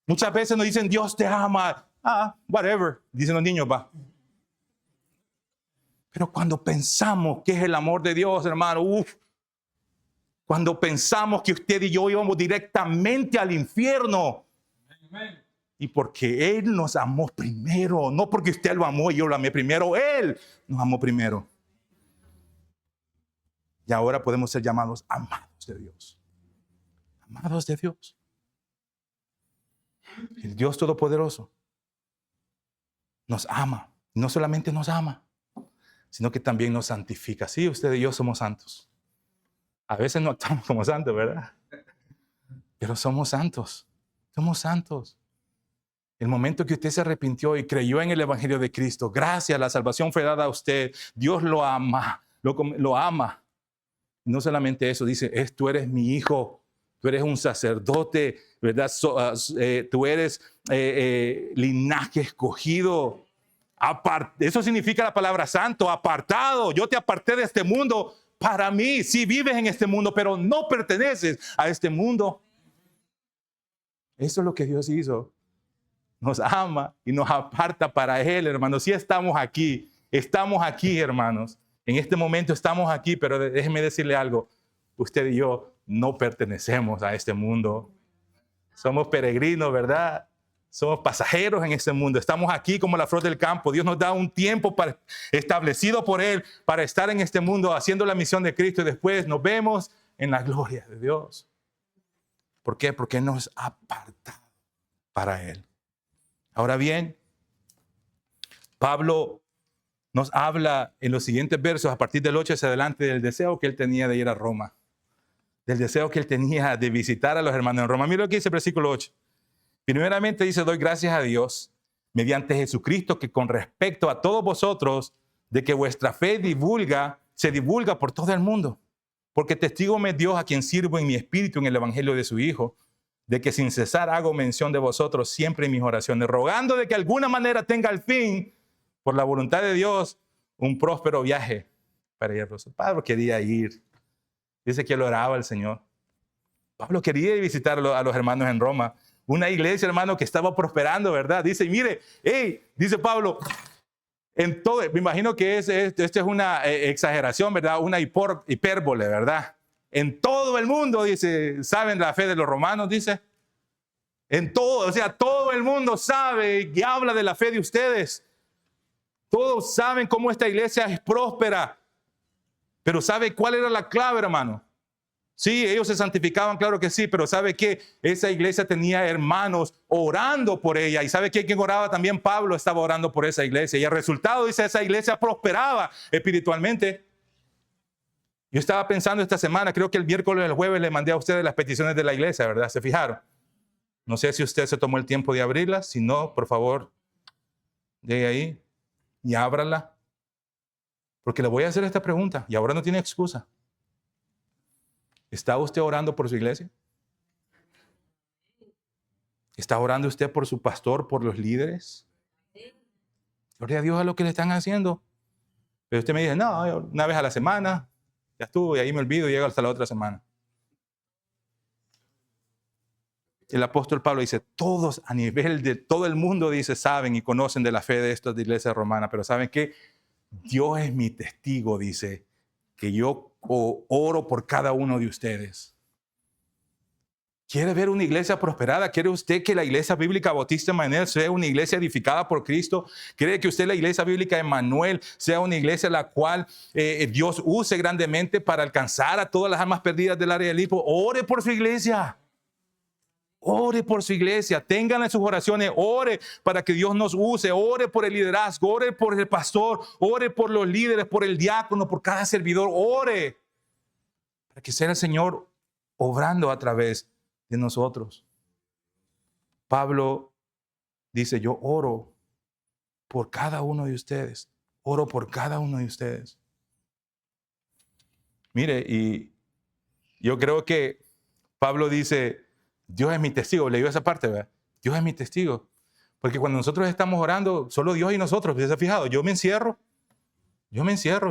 Muchas veces nos dicen Dios te ama. Ah, whatever, dicen los niños, va. Pero cuando pensamos que es el amor de Dios, hermano, cuando pensamos que usted y yo íbamos directamente al infierno. Y porque Él nos amó primero, no porque usted lo amó y yo lo amé primero, Él nos amó primero. Y ahora podemos ser llamados amados de Dios. Amados de Dios. El Dios Todopoderoso nos ama. No solamente nos ama, sino que también nos santifica. Sí, usted y yo somos santos. A veces no actuamos como santos, ¿verdad? Pero somos santos. Somos santos. El momento que usted se arrepintió y creyó en el Evangelio de Cristo, gracias, la salvación fue dada a usted. Dios lo ama, lo ama. No solamente eso, dice, tú eres mi hijo, tú eres un sacerdote, ¿verdad? Tú eres linaje escogido. Eso significa la palabra santo, apartado. Yo te aparté de este mundo para mí. Sí vives en este mundo, pero no perteneces a este mundo. Eso es lo que Dios hizo. Nos ama y nos aparta para Él, hermanos. Sí estamos aquí, hermanos. En este momento estamos aquí, pero déjeme decirle algo. Usted y yo no pertenecemos a este mundo. Somos peregrinos, ¿verdad? Somos pasajeros en este mundo. Estamos aquí como la flor del campo. Dios nos da un tiempo establecido por Él para estar en este mundo haciendo la misión de Cristo y después nos vemos en la gloria de Dios. ¿Por qué? Porque nos ha apartado para Él. Ahora bien, Pablo nos habla en los siguientes versos, a partir del 8 hacia adelante, del deseo que él tenía de ir a Roma, del deseo que él tenía de visitar a los hermanos en Roma. Mira lo que dice el versículo 8. Primeramente dice, doy gracias a Dios, mediante Jesucristo, que con respecto a todos vosotros, de que vuestra fe se divulga por todo el mundo. Porque testigo me Dios, a quien sirvo en mi espíritu en el evangelio de su Hijo, de que sin cesar hago mención de vosotros siempre en mis oraciones, rogando de que de alguna manera tenga al fin, por la voluntad de Dios, un próspero viaje para ir a Roma. Pablo quería ir. Dice que él oraba al Señor. Pablo quería ir a visitar a los hermanos en Roma. Una iglesia, hermano, que estaba prosperando, ¿verdad? Dice, mire, dice Pablo, en todo, me imagino que esto es una exageración, ¿verdad? Una hipérbole, ¿verdad? En todo el mundo, dice, ¿saben la fe de los romanos? Dice, en todo, o sea, todo el mundo sabe y habla de la fe de ustedes. Todos saben cómo esta iglesia es próspera. Pero ¿sabe cuál era la clave, hermano? Sí, ellos se santificaban, claro que sí, pero ¿sabe qué? Esa iglesia tenía hermanos orando por ella. ¿Y sabe qué? ¿Quién oraba? También Pablo estaba orando por esa iglesia. Y el resultado, dice, esa iglesia prosperaba espiritualmente. Yo estaba pensando esta semana, creo que el miércoles o el jueves le mandé a ustedes las peticiones de la iglesia, ¿verdad? ¿Se fijaron? No sé si usted se tomó el tiempo de abrirlas. Si no, por favor, llegue ahí y ábrala. Porque le voy a hacer esta pregunta y ahora no tiene excusa. ¿Está usted orando por su iglesia? ¿Está orando usted por su pastor, por los líderes? Gloria a Dios a lo que le están haciendo. Pero usted me dice, no, una vez a la semana, ya estuvo y ahí me olvido y llego hasta la otra semana. El apóstol Pablo dice, todos a nivel de todo el mundo, dice, saben y conocen de la fe de esta iglesia romana, pero ¿saben qué? Dios es mi testigo, dice, que yo oro por cada uno de ustedes. ¿Quiere ver una iglesia prosperada? ¿Quiere usted que la iglesia bíblica Bautista Emanuel sea una iglesia edificada por Cristo? ¿Quiere que usted la iglesia bíblica Emanuel sea una iglesia la cual Dios use grandemente para alcanzar a todas las almas perdidas del área del Hipo? Ore por su iglesia. Ore por su iglesia, tengan en sus oraciones, ore para que Dios nos use, ore por el liderazgo, ore por el pastor, ore por los líderes, por el diácono, por cada servidor, ore para que sea el Señor obrando a través de nosotros. Pablo dice, yo oro por cada uno de ustedes, oro por cada uno de ustedes. Mire, y yo creo que Pablo dice, Dios es mi testigo. Leyó esa parte, ¿verdad? Dios es mi testigo. Porque cuando nosotros estamos orando, solo Dios y nosotros, ¿se ha fijado? Yo me encierro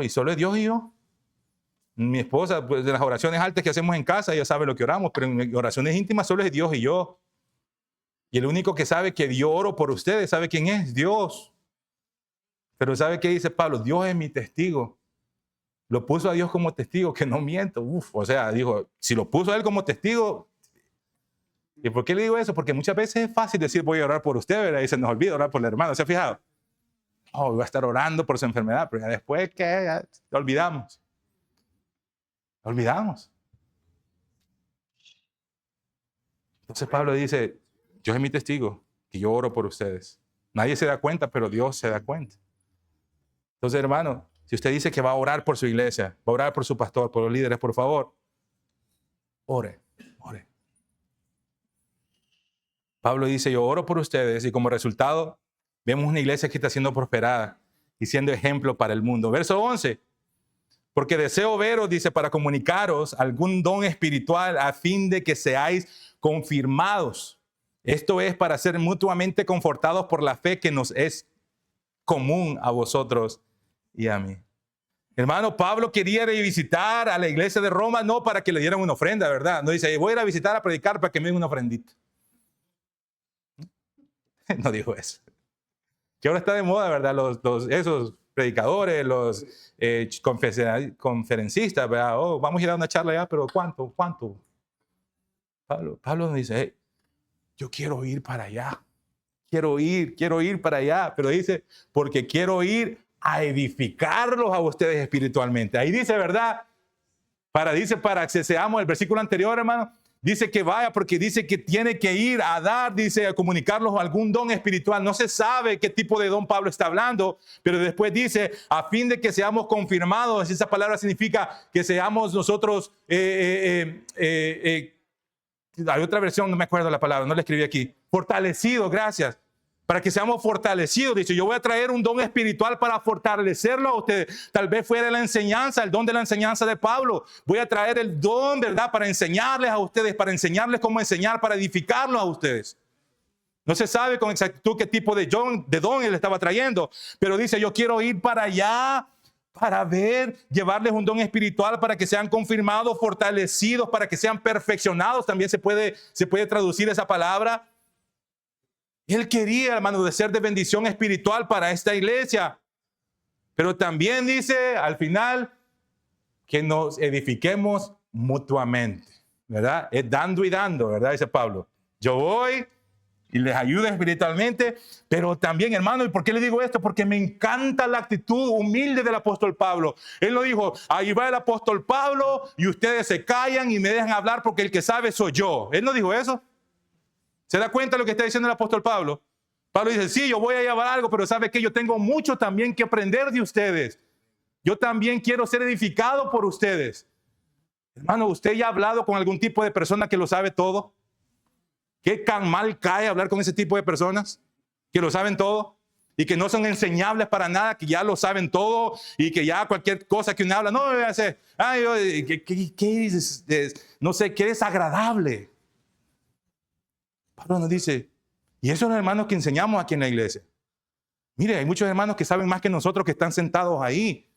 y solo es Dios y yo. Mi esposa, pues de las oraciones altas que hacemos en casa, ella sabe lo que oramos, pero en oraciones íntimas solo es Dios y yo. Y el único que sabe que yo oro por ustedes, ¿sabe quién es? Dios. Pero ¿sabe qué dice Pablo? Dios es mi testigo. Lo puso a Dios como testigo, que no miento. O sea, dijo, si lo puso a él como testigo. ¿Y por qué le digo eso? Porque muchas veces es fácil decir voy a orar por usted, ¿verdad? Y se nos olvida orar por el hermano. ¿Se ha fijado? Oh, voy a estar orando por su enfermedad, pero ya después que ya lo olvidamos. Lo olvidamos. Entonces Pablo dice, Dios es mi testigo, que yo oro por ustedes. Nadie se da cuenta, pero Dios se da cuenta. Entonces, hermano, si usted dice que va a orar por su iglesia, va a orar por su pastor, por los líderes, por favor, ore, ore. Pablo dice, yo oro por ustedes y como resultado vemos una iglesia que está siendo prosperada y siendo ejemplo para el mundo. Verso 11. Porque deseo veros, dice, para comunicaros algún don espiritual a fin de que seáis confirmados. Esto es para ser mutuamente confortados por la fe que nos es común a vosotros y a mí. Hermano, Pablo quería ir a visitar a la iglesia de Roma, no para que le dieran una ofrenda, ¿verdad? No dice, voy a ir a visitar a predicar para que me den una ofrendita. No dijo eso. Que ahora está de moda, ¿verdad? Esos predicadores, los conferencistas, ¿verdad? Oh, vamos a ir a dar una charla allá, pero ¿cuánto? Pablo nos dice, hey, yo quiero ir para allá. Quiero ir para allá. Pero dice, porque quiero ir a edificarlos a ustedes espiritualmente. Ahí dice, ¿verdad? Para que seamos, el versículo anterior, hermano, dice que vaya porque dice que tiene que ir a dar, dice, a comunicarlos algún don espiritual. No se sabe qué tipo de don Pablo está hablando, pero después dice, a fin de que seamos confirmados. Esa palabra significa que seamos nosotros, hay otra versión, no me acuerdo la palabra, no la escribí aquí. Fortalecidos, gracias. Para que seamos fortalecidos, dice, yo voy a traer un don espiritual para fortalecerlo a ustedes. Tal vez fuera la enseñanza, el don de la enseñanza de Pablo. Voy a traer el don, ¿verdad? Para enseñarles a ustedes, para enseñarles cómo enseñar, para edificarlos a ustedes. No se sabe con exactitud qué tipo de don él estaba trayendo, pero dice, yo quiero ir para allá para llevarles un don espiritual para que sean confirmados, fortalecidos, para que sean perfeccionados. También se puede traducir esa palabra. Él quería, hermano, de ser de bendición espiritual para esta iglesia. Pero también dice al final que nos edifiquemos mutuamente, ¿verdad? Es dando y dando, ¿verdad? Dice Pablo. Yo voy y les ayudo espiritualmente, pero también, hermano, ¿y por qué le digo esto? Porque me encanta la actitud humilde del apóstol Pablo. Él lo dijo, ahí va el apóstol Pablo y ustedes se callan y me dejan hablar porque el que sabe soy yo. Él no dijo eso. ¿Se da cuenta de lo que está diciendo el apóstol Pablo? Pablo dice, sí, yo voy a llevar algo, pero ¿sabe qué? Yo tengo mucho también que aprender de ustedes. Yo también quiero ser edificado por ustedes. Hermano, ¿usted ya ha hablado con algún tipo de persona que lo sabe todo? ¿Qué tan mal cae hablar con ese tipo de personas? Que lo saben todo y que no son enseñables para nada, que ya lo saben todo y que ya cualquier cosa que uno habla, no, voy a hacer, ¿qué es? No sé, qué desagradable. Pablo nos dice, y esos son los hermanos que enseñamos aquí en la iglesia. Mire, hay muchos hermanos que saben más que nosotros que están sentados ahí.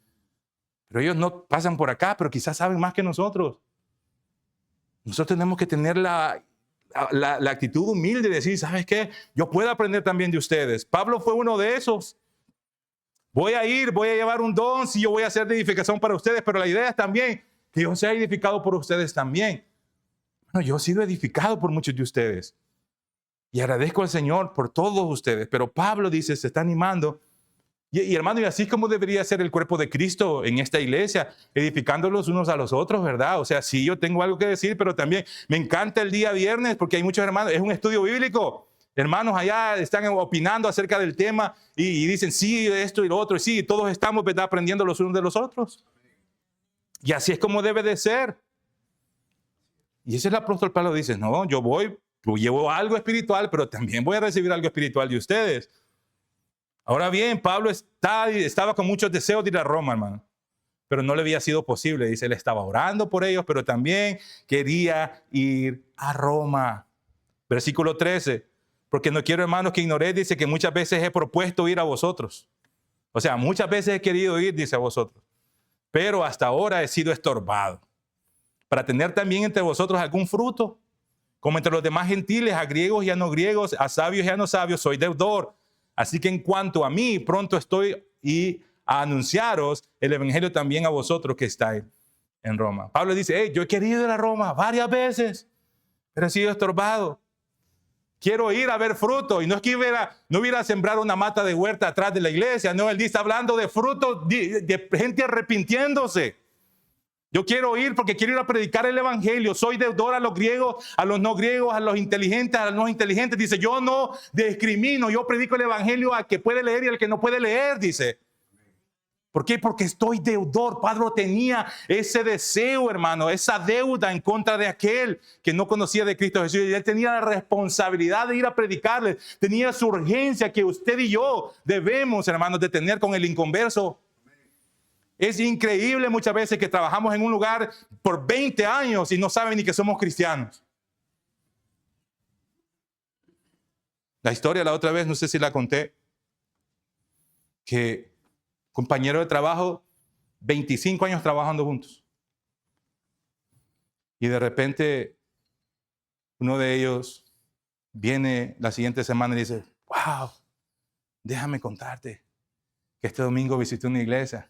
Pero ellos no pasan por acá, pero quizás saben más que nosotros. Nosotros tenemos que tener la actitud humilde de decir, ¿sabes qué? Yo puedo aprender también de ustedes. Pablo fue uno de esos. Voy a llevar un don, si yo voy a hacer de edificación para ustedes, pero la idea es también que yo sea edificado por ustedes también. Bueno, yo he sido edificado por muchos de ustedes. Y agradezco al Señor por todos ustedes. Pero Pablo dice, se está animando. Y hermano, y así como debería ser el cuerpo de Cristo en esta iglesia, edificándolos unos a los otros, ¿verdad? O sea, sí, yo tengo algo que decir, pero también me encanta el día viernes porque hay muchos hermanos, es un estudio bíblico. Hermanos allá están opinando acerca del tema y dicen, sí, esto y lo otro. Y sí, todos estamos, ¿verdad?, aprendiendo los unos de los otros. Y así es como debe de ser. Y ese es el apóstol Pablo, dice, no, yo llevo algo espiritual, pero también voy a recibir algo espiritual de ustedes. Ahora bien, Pablo estaba con muchos deseos de ir a Roma, hermano, pero no le había sido posible. Dice, él estaba orando por ellos, pero también quería ir a Roma. Versículo 13, porque no quiero, hermanos, que ignoréis, dice que muchas veces he propuesto ir a vosotros. O sea, muchas veces he querido ir, dice, a vosotros, pero hasta ahora he sido estorbado, para tener también entre vosotros algún fruto, como entre los demás gentiles, a griegos y a no griegos, a sabios y a no sabios, soy deudor. Así que en cuanto a mí, pronto estoy a anunciaros el evangelio también a vosotros que estáis en Roma. Pablo dice, hey, yo he querido ir a Roma varias veces, pero he sido estorbado. Quiero ir a ver fruto. Y no es que no hubiera a sembrar una mata de huerta atrás de la iglesia. No, él está hablando de fruto, de gente arrepintiéndose, Yo quiero ir porque quiero ir a predicar el evangelio. Soy deudor a los griegos, a los no griegos, a los inteligentes, a los no inteligentes. Dice, yo no discrimino, yo predico el evangelio al que puede leer y al que no puede leer, dice. ¿Por qué? Porque estoy deudor. Pablo tenía ese deseo, hermano, esa deuda en contra de aquel que no conocía de Cristo Jesús. Y él tenía la responsabilidad de ir a predicarle. Tenía su urgencia que usted y yo debemos, hermanos, de tener con el inconverso. Es increíble muchas veces que trabajamos en un lugar por 20 años y no saben ni que somos cristianos. La historia la otra vez, no sé si la conté, que compañero de trabajo, 25 años trabajando juntos. Y de repente uno de ellos viene la siguiente semana y dice, wow, déjame contarte que este domingo visité una iglesia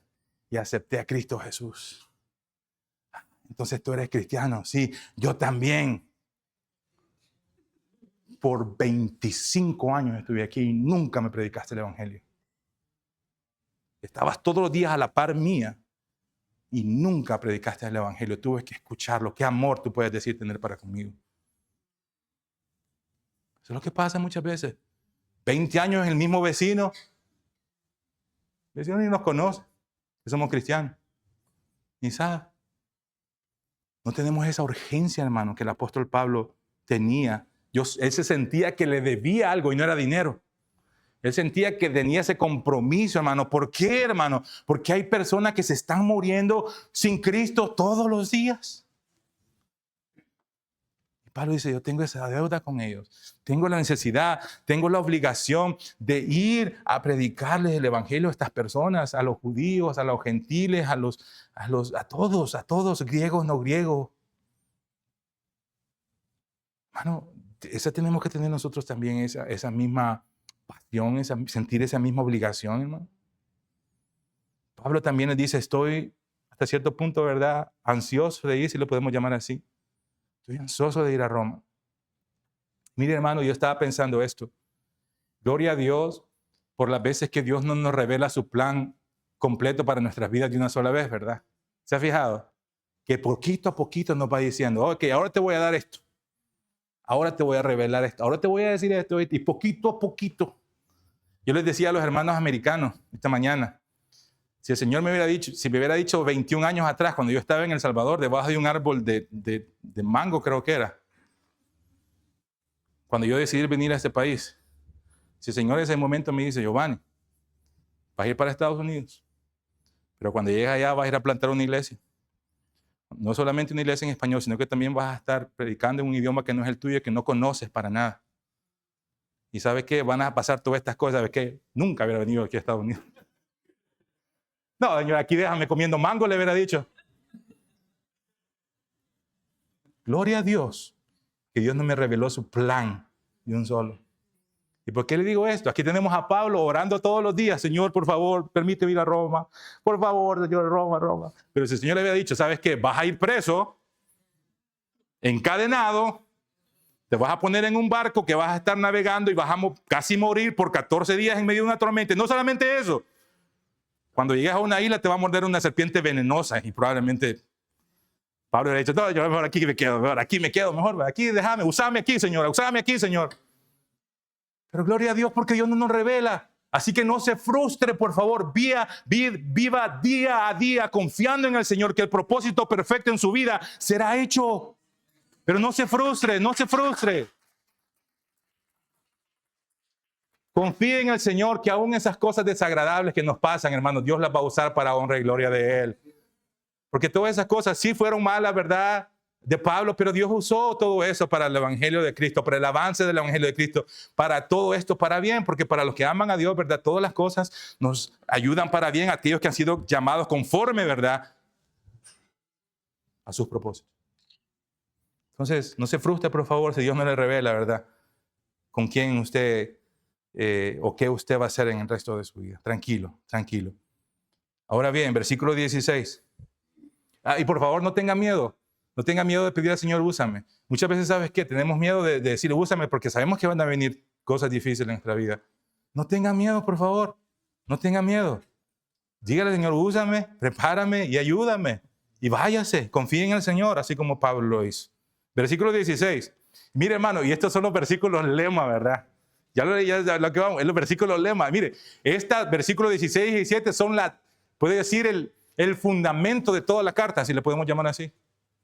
y acepté a Cristo Jesús. Entonces tú eres cristiano. Sí, yo también. Por 25 años estuve aquí y nunca me predicaste el evangelio. Estabas todos los días a la par mía y nunca predicaste el evangelio. Tuve que escucharlo. Qué amor tú puedes decir tener para conmigo. Eso es lo que pasa muchas veces. 20 años el mismo vecino. El vecino ni nos conoce. Que somos cristianos. Ni sabe. No tenemos esa urgencia, hermano, que el apóstol Pablo tenía. Él se sentía que le debía algo y no era dinero. Él sentía que tenía ese compromiso, hermano. ¿Por qué, hermano? Porque hay personas que se están muriendo sin Cristo todos los días. Y Pablo dice, yo tengo esa deuda con ellos. Tengo la necesidad, tengo la obligación de ir a predicarles el evangelio a estas personas, a los judíos, a los gentiles, a todos, griegos, no griegos. Hermano, esa tenemos que tener nosotros también, esa misma pasión, sentir esa misma obligación, hermano. Pablo también nos dice, estoy hasta cierto punto, ¿verdad?, ansioso de ir, si lo podemos llamar así. Estoy ansioso de ir a Roma. Mire, hermano, yo estaba pensando esto. Gloria a Dios por las veces que Dios no nos revela su plan completo para nuestras vidas de una sola vez, ¿verdad? ¿Se ha fijado? Que poquito a poquito nos va diciendo, ok, ahora te voy a dar esto. Ahora te voy a revelar esto. Ahora te voy a decir esto. Y poquito a poquito. Yo les decía a los hermanos americanos esta mañana, si el Señor me hubiera dicho 21 años atrás, cuando yo estaba en El Salvador, debajo de un árbol de mango, creo que era, cuando yo decidí venir a este país, si el Señor en ese momento me dice, Giovanni, vas a ir para Estados Unidos, pero cuando llegues allá vas a ir a plantar una iglesia. No solamente una iglesia en español, sino que también vas a estar predicando en un idioma que no es el tuyo, que no conoces para nada. Y ¿sabes qué? Van a pasar todas estas cosas. ¿Sabes qué? Nunca hubiera venido aquí a Estados Unidos. No, señor, aquí déjame comiendo mango, le hubiera dicho. Gloria a Dios, que Dios no me reveló su plan de un solo. ¿Y por qué le digo esto? Aquí tenemos a Pablo orando todos los días. Señor, por favor, permíteme ir a Roma. Por favor, Señor, Roma. Pero si el Señor le había dicho, ¿sabes qué? Vas a ir preso, encadenado, te vas a poner en un barco que vas a estar navegando y vas a casi morir por 14 días en medio de una tormenta. No solamente eso. Cuando llegues a una isla te va a morder una serpiente venenosa y probablemente Pablo le ha dicho, no, yo mejor aquí me quedo, mejor aquí déjame, usame aquí, Señor. Pero gloria a Dios porque Dios no nos revela. Así que no se frustre, por favor. Viva día a día confiando en el Señor que el propósito perfecto en su vida será hecho. Pero no se frustre. Confíe en el Señor que aún esas cosas desagradables que nos pasan, hermanos, Dios las va a usar para honra y gloria de Él. Porque todas esas cosas sí fueron malas, ¿verdad?, de Pablo, pero Dios usó todo eso para el evangelio de Cristo, para el avance del evangelio de Cristo, para todo esto para bien, porque para los que aman a Dios, ¿verdad?, todas las cosas nos ayudan para bien a aquellos que han sido llamados conforme, ¿verdad?, a sus propósitos. Entonces, no se frustre, por favor, si Dios no le revela, ¿verdad?, con quién usted o qué usted va a hacer en el resto de su vida. Tranquilo. Ahora bien, versículo 16. Y por favor, no tenga miedo. No tenga miedo de pedir al Señor, úsame. Muchas veces, ¿sabes qué? Tenemos miedo de decir, úsame, porque sabemos que van a venir cosas difíciles en nuestra vida. No tenga miedo, por favor. No tenga miedo. Dígale, Señor, úsame, prepárame y ayúdame. y váyase, confíen en el Señor, así como Pablo lo hizo. Versículo 16. Mire, hermano, y estos son los versículos lema, ¿verdad? Ya lo que vamos, es los versículos lema. Mire, estos versículos 16 y 17 son puede decir, el fundamento de toda la carta, si le podemos llamar así.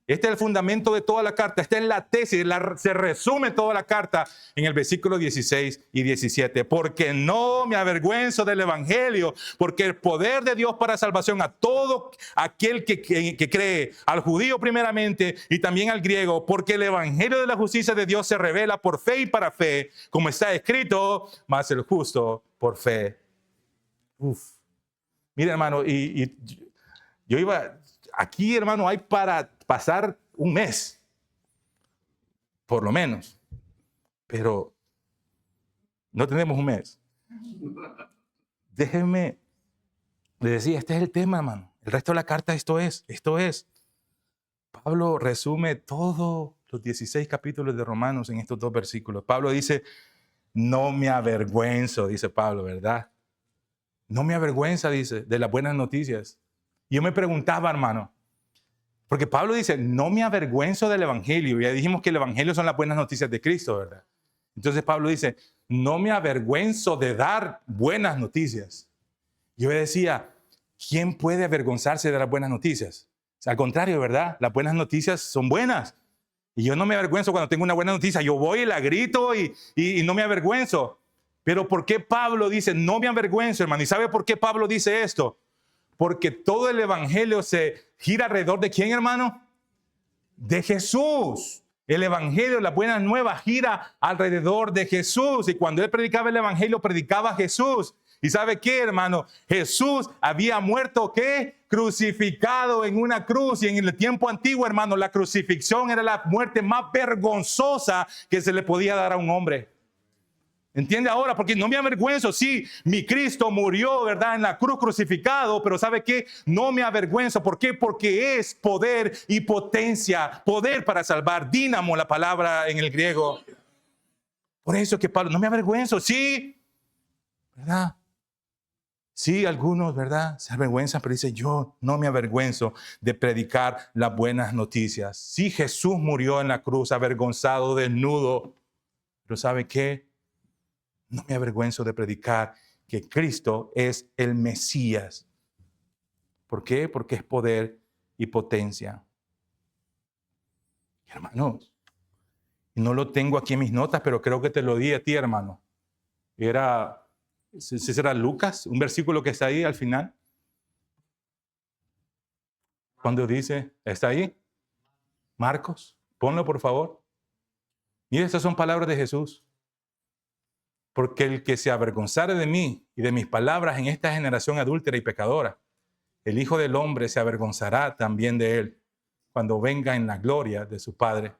Este es el fundamento de toda la carta. Esta es la tesis. Se resume toda la carta en el versículo 16 y 17. Porque no me avergüenzo del evangelio, porque el poder de Dios para salvación a todo aquel que cree, al judío primeramente y también al griego, porque el evangelio de la justicia de Dios se revela por fe y para fe, como está escrito, mas el justo por fe. Uf. Mira, hermano, y yo iba, aquí, hermano, hay para pasar un mes, por lo menos, pero no tenemos un mes. Déjenme, le decía, este es el tema, hermano. El resto de la carta, esto es. Pablo resume todos los 16 capítulos de Romanos en estos 2 versículos. Pablo dice, no me avergüenzo, dice Pablo, ¿verdad? No me avergüenza, dice, de las buenas noticias. Y yo me preguntaba, hermano, porque Pablo dice, no me avergüenzo del evangelio. Ya dijimos que el evangelio son las buenas noticias de Cristo, ¿verdad? Entonces Pablo dice, no me avergüenzo de dar buenas noticias. Yo decía, ¿quién puede avergonzarse de las buenas noticias? O sea, al contrario, ¿verdad? Las buenas noticias son buenas. Y yo no me avergüenzo cuando tengo una buena noticia. Yo voy y la grito y no me avergüenzo. Pero ¿por qué Pablo dice, no me avergüenzo, hermano? ¿Y sabe por qué Pablo dice esto? Porque todo el evangelio se gira alrededor de ¿quién, hermano? De Jesús. El evangelio, las buenas nuevas, gira alrededor de Jesús. Y cuando él predicaba el evangelio, predicaba a Jesús. ¿Y sabe qué, hermano? Jesús había muerto, ¿qué? Crucificado en una cruz. Y en el tiempo antiguo, hermano, la crucifixión era la muerte más vergonzosa que se le podía dar a un hombre. ¿Entiende ahora? Porque no me avergüenzo. Sí, mi Cristo murió, ¿verdad? En la cruz crucificado, pero ¿sabe qué? No me avergüenzo. ¿Por qué? Porque es poder y potencia. Poder para salvar. Dínamo, la palabra en el griego. Por eso que Pablo, no me avergüenzo. Sí, ¿verdad? Sí, algunos, ¿verdad? Se avergüenzan, pero dice, yo no me avergüenzo de predicar las buenas noticias. Sí, Jesús murió en la cruz, avergonzado, desnudo. Pero ¿sabe qué? No me avergüenzo de predicar que Cristo es el Mesías. ¿Por qué? Porque es poder y potencia. Hermanos, no lo tengo aquí en mis notas, pero creo que te lo di a ti, hermano. ¿Será Lucas? Un versículo que está ahí al final. Cuando dice, ¿está ahí? Marcos, ponlo por favor. Mira, estas son palabras de Jesús. Porque el que se avergonzare de mí y de mis palabras en esta generación adúltera y pecadora, el Hijo del Hombre se avergonzará también de él cuando venga en la gloria de su Padre.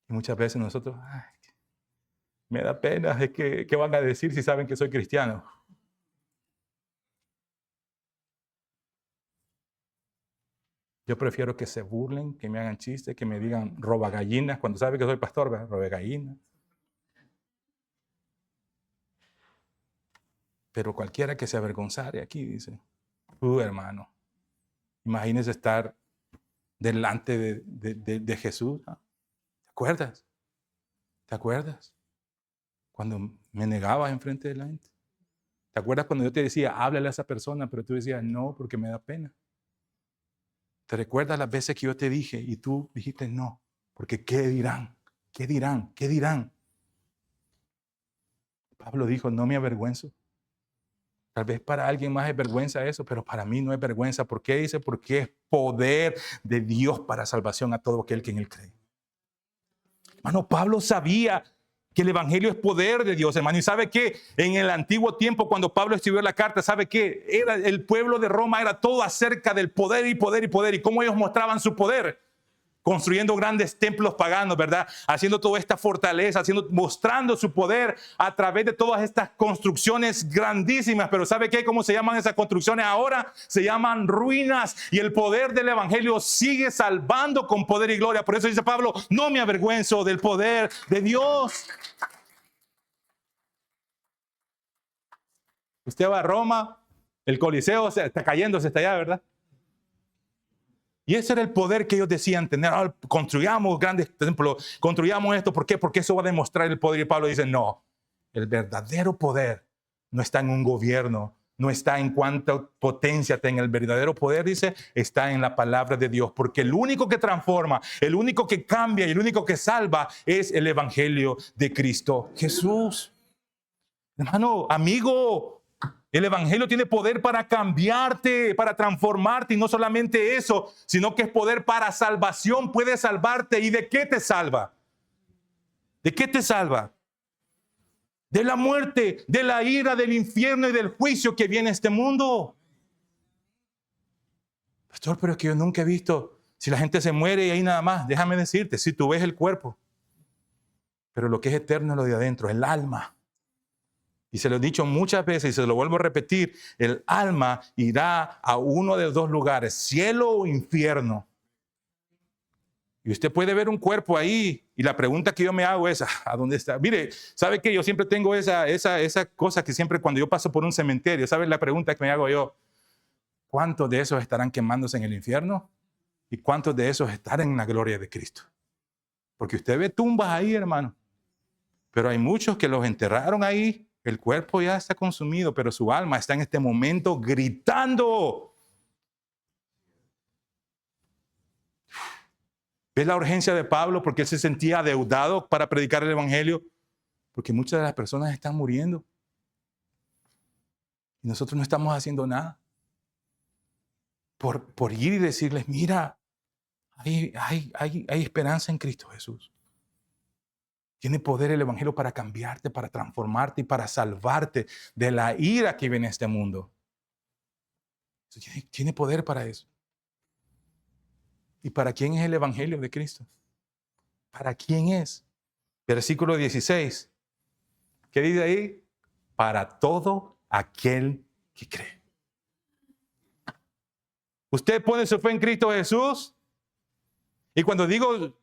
Y muchas veces nosotros, me da pena, es que, ¿qué van a decir si saben que soy cristiano? Yo prefiero que se burlen, que me hagan chistes, que me digan roba gallinas, cuando saben que soy pastor, ¿verdad? Roba gallinas. Pero cualquiera que se avergonzare aquí, dice, hermano, imagínese estar delante de Jesús. ¿No? ¿Te acuerdas? ¿Te acuerdas? Cuando me negaba enfrente de la gente. ¿Te acuerdas cuando yo te decía, háblale a esa persona, pero tú decías, no, porque me da pena? ¿Te recuerdas las veces que yo te dije y tú dijiste no? Porque ¿qué dirán? ¿Qué dirán? ¿Qué dirán? Pablo dijo, no me avergüenzo. Tal vez para alguien más es vergüenza eso, pero para mí no es vergüenza. ¿Por qué dice? Porque es poder de Dios para salvación a todo aquel que en él cree. Hermano, Pablo sabía que el evangelio es poder de Dios, hermano. Y sabe que en el antiguo tiempo, cuando Pablo escribió la carta, sabe que el pueblo de Roma era todo acerca del poder y poder y poder. Y cómo ellos mostraban su poder. Construyendo grandes templos paganos, ¿verdad? Haciendo toda esta fortaleza, mostrando su poder a través de todas estas construcciones grandísimas. Pero ¿sabe qué? ¿Cómo se llaman esas construcciones ahora? Se llaman ruinas. Y el poder del evangelio sigue salvando con poder y gloria. Por eso dice Pablo, no me avergüenzo del poder de Dios. Usted va a Roma, el Coliseo está cayéndose, está allá, ¿verdad? Y ese era el poder que ellos decían tener. Construyamos grandes templos, construyamos esto. ¿Por qué? Porque eso va a demostrar el poder. Y Pablo dice, no, el verdadero poder no está en un gobierno, no está en cuánta potencia tenga. El verdadero poder, dice, está en la palabra de Dios. Porque el único que transforma, el único que cambia y el único que salva es el evangelio de Cristo Jesús. Hermano, amigo, el evangelio tiene poder para cambiarte, para transformarte, y no solamente eso, sino que es poder para salvación. Puede salvarte. ¿Y de qué te salva? ¿De qué te salva? De la muerte, de la ira, del infierno y del juicio que viene a este mundo. Pastor, pero es que yo nunca he visto, si la gente se muere y ahí nada más, déjame decirte, si tú ves el cuerpo, pero lo que es eterno es lo de adentro, el alma. Y se lo he dicho muchas veces y se lo vuelvo a repetir, el alma irá a uno de dos lugares, cielo o infierno. Y usted puede ver un cuerpo ahí y la pregunta que yo me hago es, ¿a dónde está? Mire, ¿sabe que yo siempre tengo esa cosa que siempre cuando yo paso por un cementerio, ¿sabe la pregunta que me hago yo? ¿Cuántos de esos estarán quemándose en el infierno? ¿Y cuántos de esos estarán en la gloria de Cristo? Porque usted ve tumbas ahí, hermano. Pero hay muchos que los enterraron ahí. El cuerpo ya está consumido, pero su alma está en este momento gritando. ¿Ves la urgencia de Pablo? Porque él se sentía adeudado para predicar el evangelio. Porque muchas de las personas están muriendo. Y nosotros no estamos haciendo nada. Por ir y decirles, mira, hay esperanza en Cristo Jesús. Tiene poder el evangelio para cambiarte, para transformarte y para salvarte de la ira que viene a este mundo. Tiene poder para eso. ¿Y para quién es el evangelio de Cristo? ¿Para quién es? Versículo 16. ¿Qué dice ahí? Para todo aquel que cree. ¿Usted pone su fe en Cristo Jesús? Y cuando digo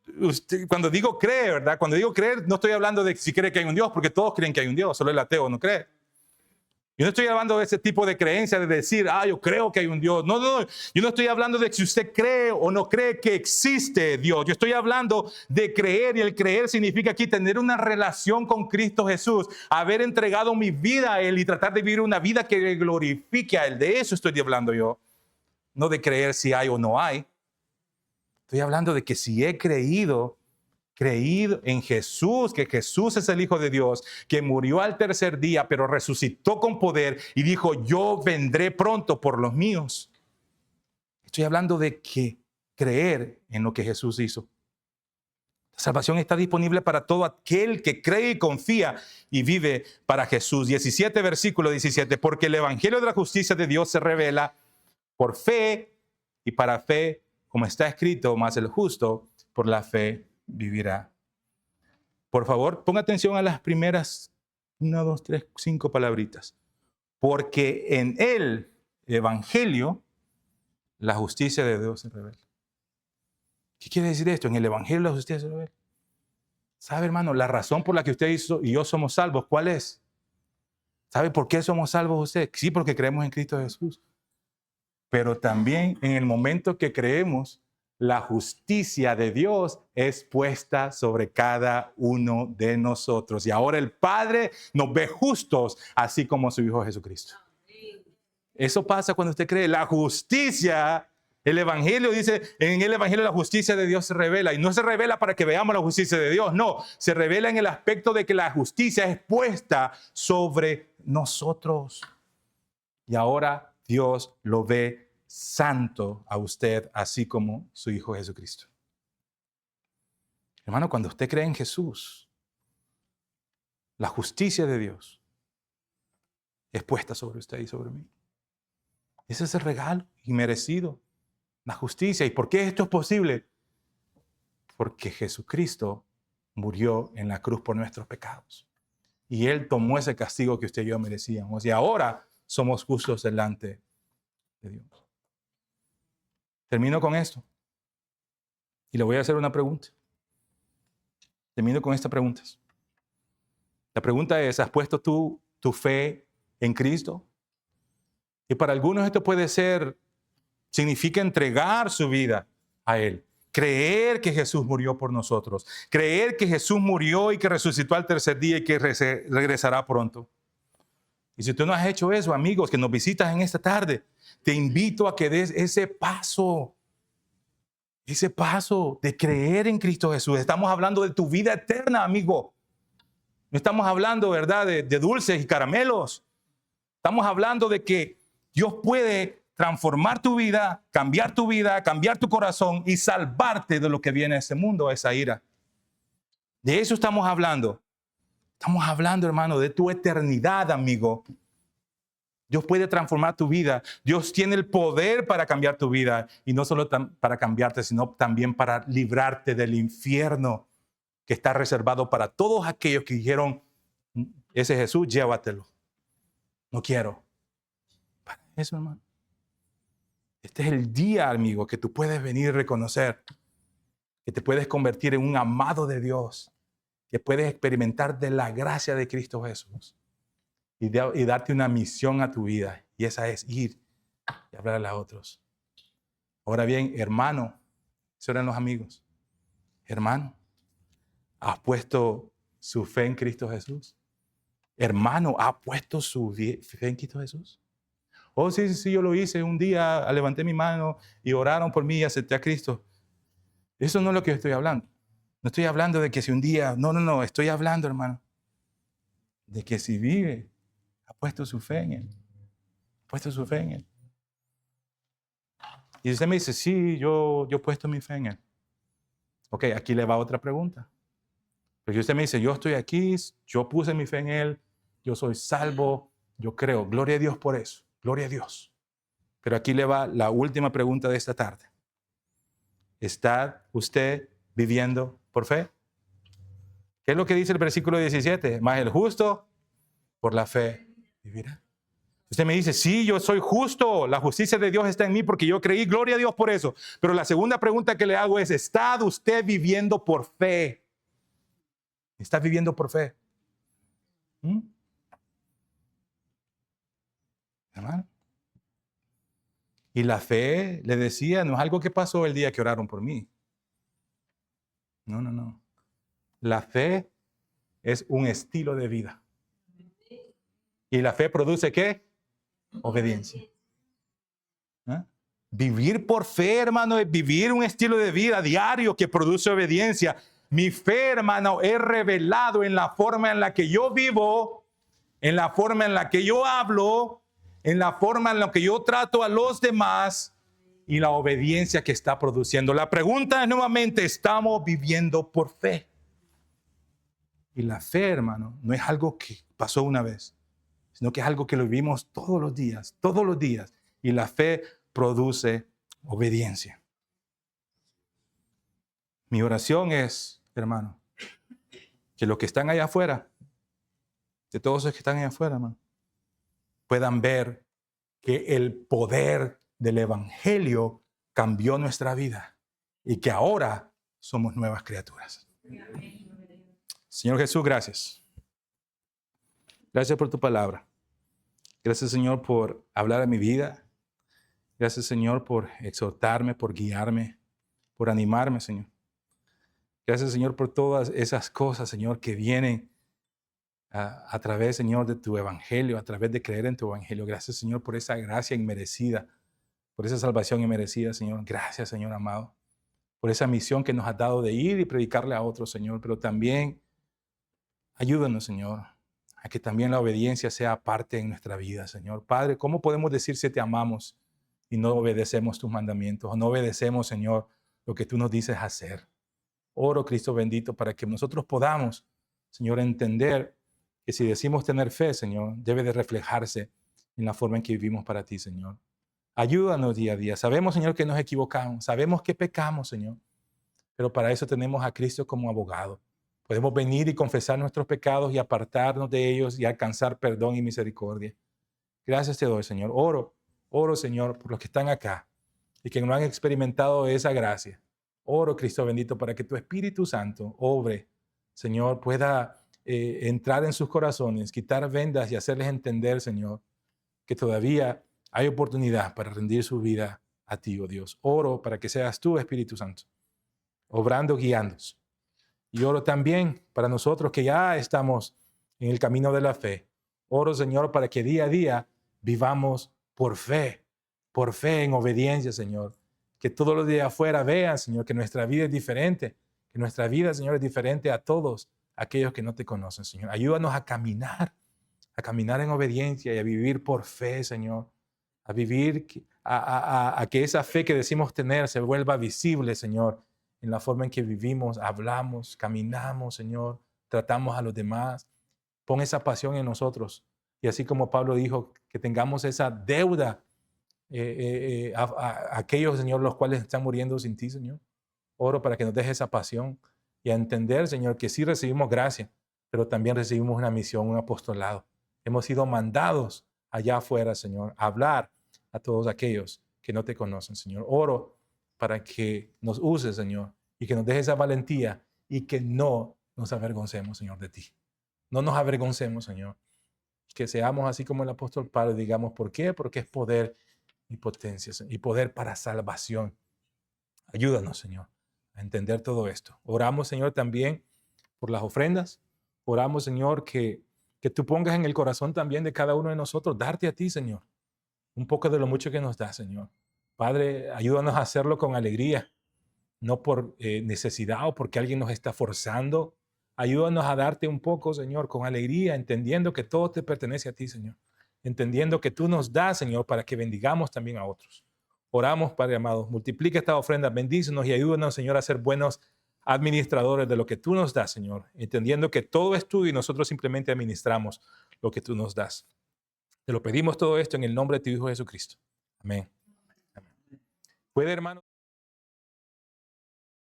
cree, ¿verdad? Cuando digo creer, no estoy hablando de si cree que hay un Dios, porque todos creen que hay un Dios, solo el ateo no cree. Yo no estoy hablando de ese tipo de creencia, de decir, yo creo que hay un Dios. No, yo no estoy hablando de si usted cree o no cree que existe Dios. Yo estoy hablando de creer, y el creer significa aquí tener una relación con Cristo Jesús, haber entregado mi vida a Él y tratar de vivir una vida que le glorifique a Él. De eso estoy hablando yo, no de creer si hay o no hay. Estoy hablando de que si he creído en Jesús, que Jesús es el Hijo de Dios, que murió al tercer día, pero resucitó con poder y dijo, yo vendré pronto por los míos. Estoy hablando de que creer en lo que Jesús hizo. La salvación está disponible para todo aquel que cree y confía y vive para Jesús. 17, versículo 17, porque el evangelio de la justicia de Dios se revela por fe y para fe, como está escrito, mas el justo por la fe vivirá. Por favor, ponga atención a las primeras 1, 2, 3, 5 palabritas. Porque en el evangelio la justicia de Dios se revela. ¿Qué quiere decir esto? En el evangelio la justicia se revela. ¿Sabe, hermano? La razón por la que usted y yo somos salvos, ¿cuál es? ¿Sabe por qué somos salvos usted? Sí, porque creemos en Cristo Jesús. Pero también en el momento que creemos, la justicia de Dios es puesta sobre cada uno de nosotros. Y ahora el Padre nos ve justos, así como su Hijo Jesucristo. Eso pasa cuando usted cree. La justicia, el Evangelio dice, en el Evangelio la justicia de Dios se revela. Y no se revela para que veamos la justicia de Dios. No, se revela en el aspecto de que la justicia es puesta sobre nosotros. Y ahora Dios lo ve santo a usted, así como su Hijo Jesucristo. Hermano, cuando usted cree en Jesús, la justicia de Dios es puesta sobre usted y sobre mí. Ese es el regalo inmerecido, la justicia. ¿Y por qué esto es posible? Porque Jesucristo murió en la cruz por nuestros pecados. Y Él tomó ese castigo que usted y yo merecíamos. Y ahora somos justos delante de Dios. Termino con esto. Y le voy a hacer una pregunta. Termino con estas preguntas. La pregunta es, ¿has puesto tu fe en Cristo? Y para algunos esto significa entregar su vida a Él. Creer que Jesús murió por nosotros. Creer que Jesús murió y que resucitó al tercer día y que regresará pronto. Y si tú no has hecho eso, amigos, que nos visitas en esta tarde, te invito a que des ese paso de creer en Cristo Jesús. Estamos hablando de tu vida eterna, amigo. No estamos hablando, ¿verdad?, de dulces y caramelos. Estamos hablando de que Dios puede transformar tu vida, cambiar tu corazón y salvarte de lo que viene a este mundo, a esa ira. De eso estamos hablando. Estamos hablando, hermano, de tu eternidad, amigo. Dios puede transformar tu vida. Dios tiene el poder para cambiar tu vida. Y no solo para cambiarte, sino también para librarte del infierno que está reservado para todos aquellos que dijeron, ese Jesús, llévatelo. No quiero. Para eso, hermano. Este es el día, amigo, que tú puedes venir y reconocer que te puedes convertir en un amado de Dios, que puedes experimentar de la gracia de Cristo Jesús y darte una misión a tu vida. Y esa es ir y hablarle a otros. Ahora bien, hermano, eso eran los amigos. Hermano, ¿has puesto su fe en Cristo Jesús? Hermano, ¿ha puesto su fe en Cristo Jesús? Oh, sí, yo lo hice. Un día levanté mi mano y oraron por mí y acepté a Cristo. Eso no es lo que yo estoy hablando. No estoy hablando de que si un día... No. Estoy hablando, hermano, de que si vive, ha puesto su fe en Él. Ha puesto su fe en Él. Y usted me dice, sí, yo he puesto mi fe en Él. Ok, aquí le va otra pregunta. Porque usted me dice, yo estoy aquí, yo puse mi fe en Él, yo soy salvo, yo creo. Gloria a Dios por eso. Gloria a Dios. Pero aquí le va la última pregunta de esta tarde. ¿Está usted viviendo por fe? ¿Qué es lo que dice el versículo 17? Mas el justo por la fe vivirá. Usted me dice, sí, yo soy justo, la justicia de Dios está en mí porque yo creí, gloria a Dios por eso. Pero la segunda pregunta que le hago es, ¿está usted viviendo por fe? ¿Está viviendo por fe? Hermano. Y la fe, le decía, no es algo que pasó el día que oraron por mí. No. La fe es un estilo de vida. ¿Y la fe produce qué? Obediencia. ¿Eh? Vivir por fe, hermano, es vivir un estilo de vida diario que produce obediencia. Mi fe, hermano, es revelado en la forma en la que yo vivo, en la forma en la que yo hablo, en la forma en la que yo trato a los demás y la obediencia que está produciendo. La pregunta es nuevamente, ¿estamos viviendo por fe? Y la fe, hermano, no es algo que pasó una vez, sino que es algo que lo vivimos todos los días. Y la fe produce obediencia. Mi oración es, hermano, que los que están allá afuera, de todos los que están allá afuera, hermano, puedan ver que el poder del evangelio cambió nuestra vida y que ahora somos nuevas criaturas. Señor Jesús, gracias. Gracias por tu palabra. Gracias, Señor, por hablar a mi vida. Gracias, Señor, por exhortarme, por guiarme, por animarme, Señor. Gracias, Señor, por todas esas cosas, Señor, que vienen a través, Señor, de tu evangelio, a través de creer en tu evangelio. Gracias, Señor, por esa gracia inmerecida, por esa salvación inmerecida, Señor. Gracias, Señor amado, por esa misión que nos has dado de ir y predicarle a otros, Señor. Pero también ayúdanos, Señor, a que también la obediencia sea parte en nuestra vida, Señor. Padre, ¿cómo podemos decir si te amamos y no obedecemos tus mandamientos? O no obedecemos, Señor, lo que tú nos dices hacer. Oro, Cristo bendito, para que nosotros podamos, Señor, entender que si decimos tener fe, Señor, debe de reflejarse en la forma en que vivimos para ti, Señor. Ayúdanos día a día. Sabemos, Señor, que nos equivocamos. Sabemos que pecamos, Señor. Pero para eso tenemos a Cristo como abogado. Podemos venir y confesar nuestros pecados y apartarnos de ellos y alcanzar perdón y misericordia. Gracias te doy, Señor. Oro, Señor, por los que están acá y que no han experimentado esa gracia. Oro, Cristo bendito, para que tu Espíritu Santo obre, Señor, pueda entrar en sus corazones, quitar vendas y hacerles entender, Señor, que todavía hay oportunidad para rendir su vida a ti, oh Dios. Oro para que seas tú, Espíritu Santo, obrando, guiándonos. Y oro también para nosotros que ya estamos en el camino de la fe. Oro, Señor, para que día a día vivamos por fe en obediencia, Señor. Que todos los días afuera vean, Señor, que nuestra vida es diferente, que nuestra vida, Señor, es diferente a todos aquellos que no te conocen, Señor. Ayúdanos a caminar en obediencia y a vivir por fe, Señor. A vivir, a que esa fe que decimos tener se vuelva visible, Señor, en la forma en que vivimos, hablamos, caminamos, Señor, tratamos a los demás. Pon esa pasión en nosotros. Y así como Pablo dijo, que tengamos esa deuda a aquellos, Señor, los cuales están muriendo sin ti, Señor. Oro para que nos deje esa pasión y a entender, Señor, que sí recibimos gracia, pero también recibimos una misión, un apostolado. Hemos sido mandados allá afuera, Señor, a hablar a todos aquellos que no te conocen, Señor. Oro para que nos uses, Señor, y que nos dejes esa valentía y que no nos avergoncemos, Señor, de ti. No nos avergoncemos, Señor. Que seamos así como el apóstol Pablo, digamos, ¿por qué? Porque es poder y potencia, y poder para salvación. Ayúdanos, Señor, a entender todo esto. Oramos, Señor, también por las ofrendas. Oramos, Señor, que tú pongas en el corazón también de cada uno de nosotros, darte a ti, Señor, un poco de lo mucho que nos da, Señor. Padre, ayúdanos a hacerlo con alegría, no por necesidad o porque alguien nos está forzando. Ayúdanos a darte un poco, Señor, con alegría, entendiendo que todo te pertenece a ti, Señor. Entendiendo que tú nos das, Señor, para que bendigamos también a otros. Oramos, Padre amado, multiplica esta ofrenda, bendícenos y ayúdanos, Señor, a ser buenos administradores de lo que tú nos das, Señor, entendiendo que todo es tuyo y nosotros simplemente administramos lo que tú nos das. Te lo pedimos todo esto en el nombre de tu Hijo Jesucristo. Amén. Puede, hermano.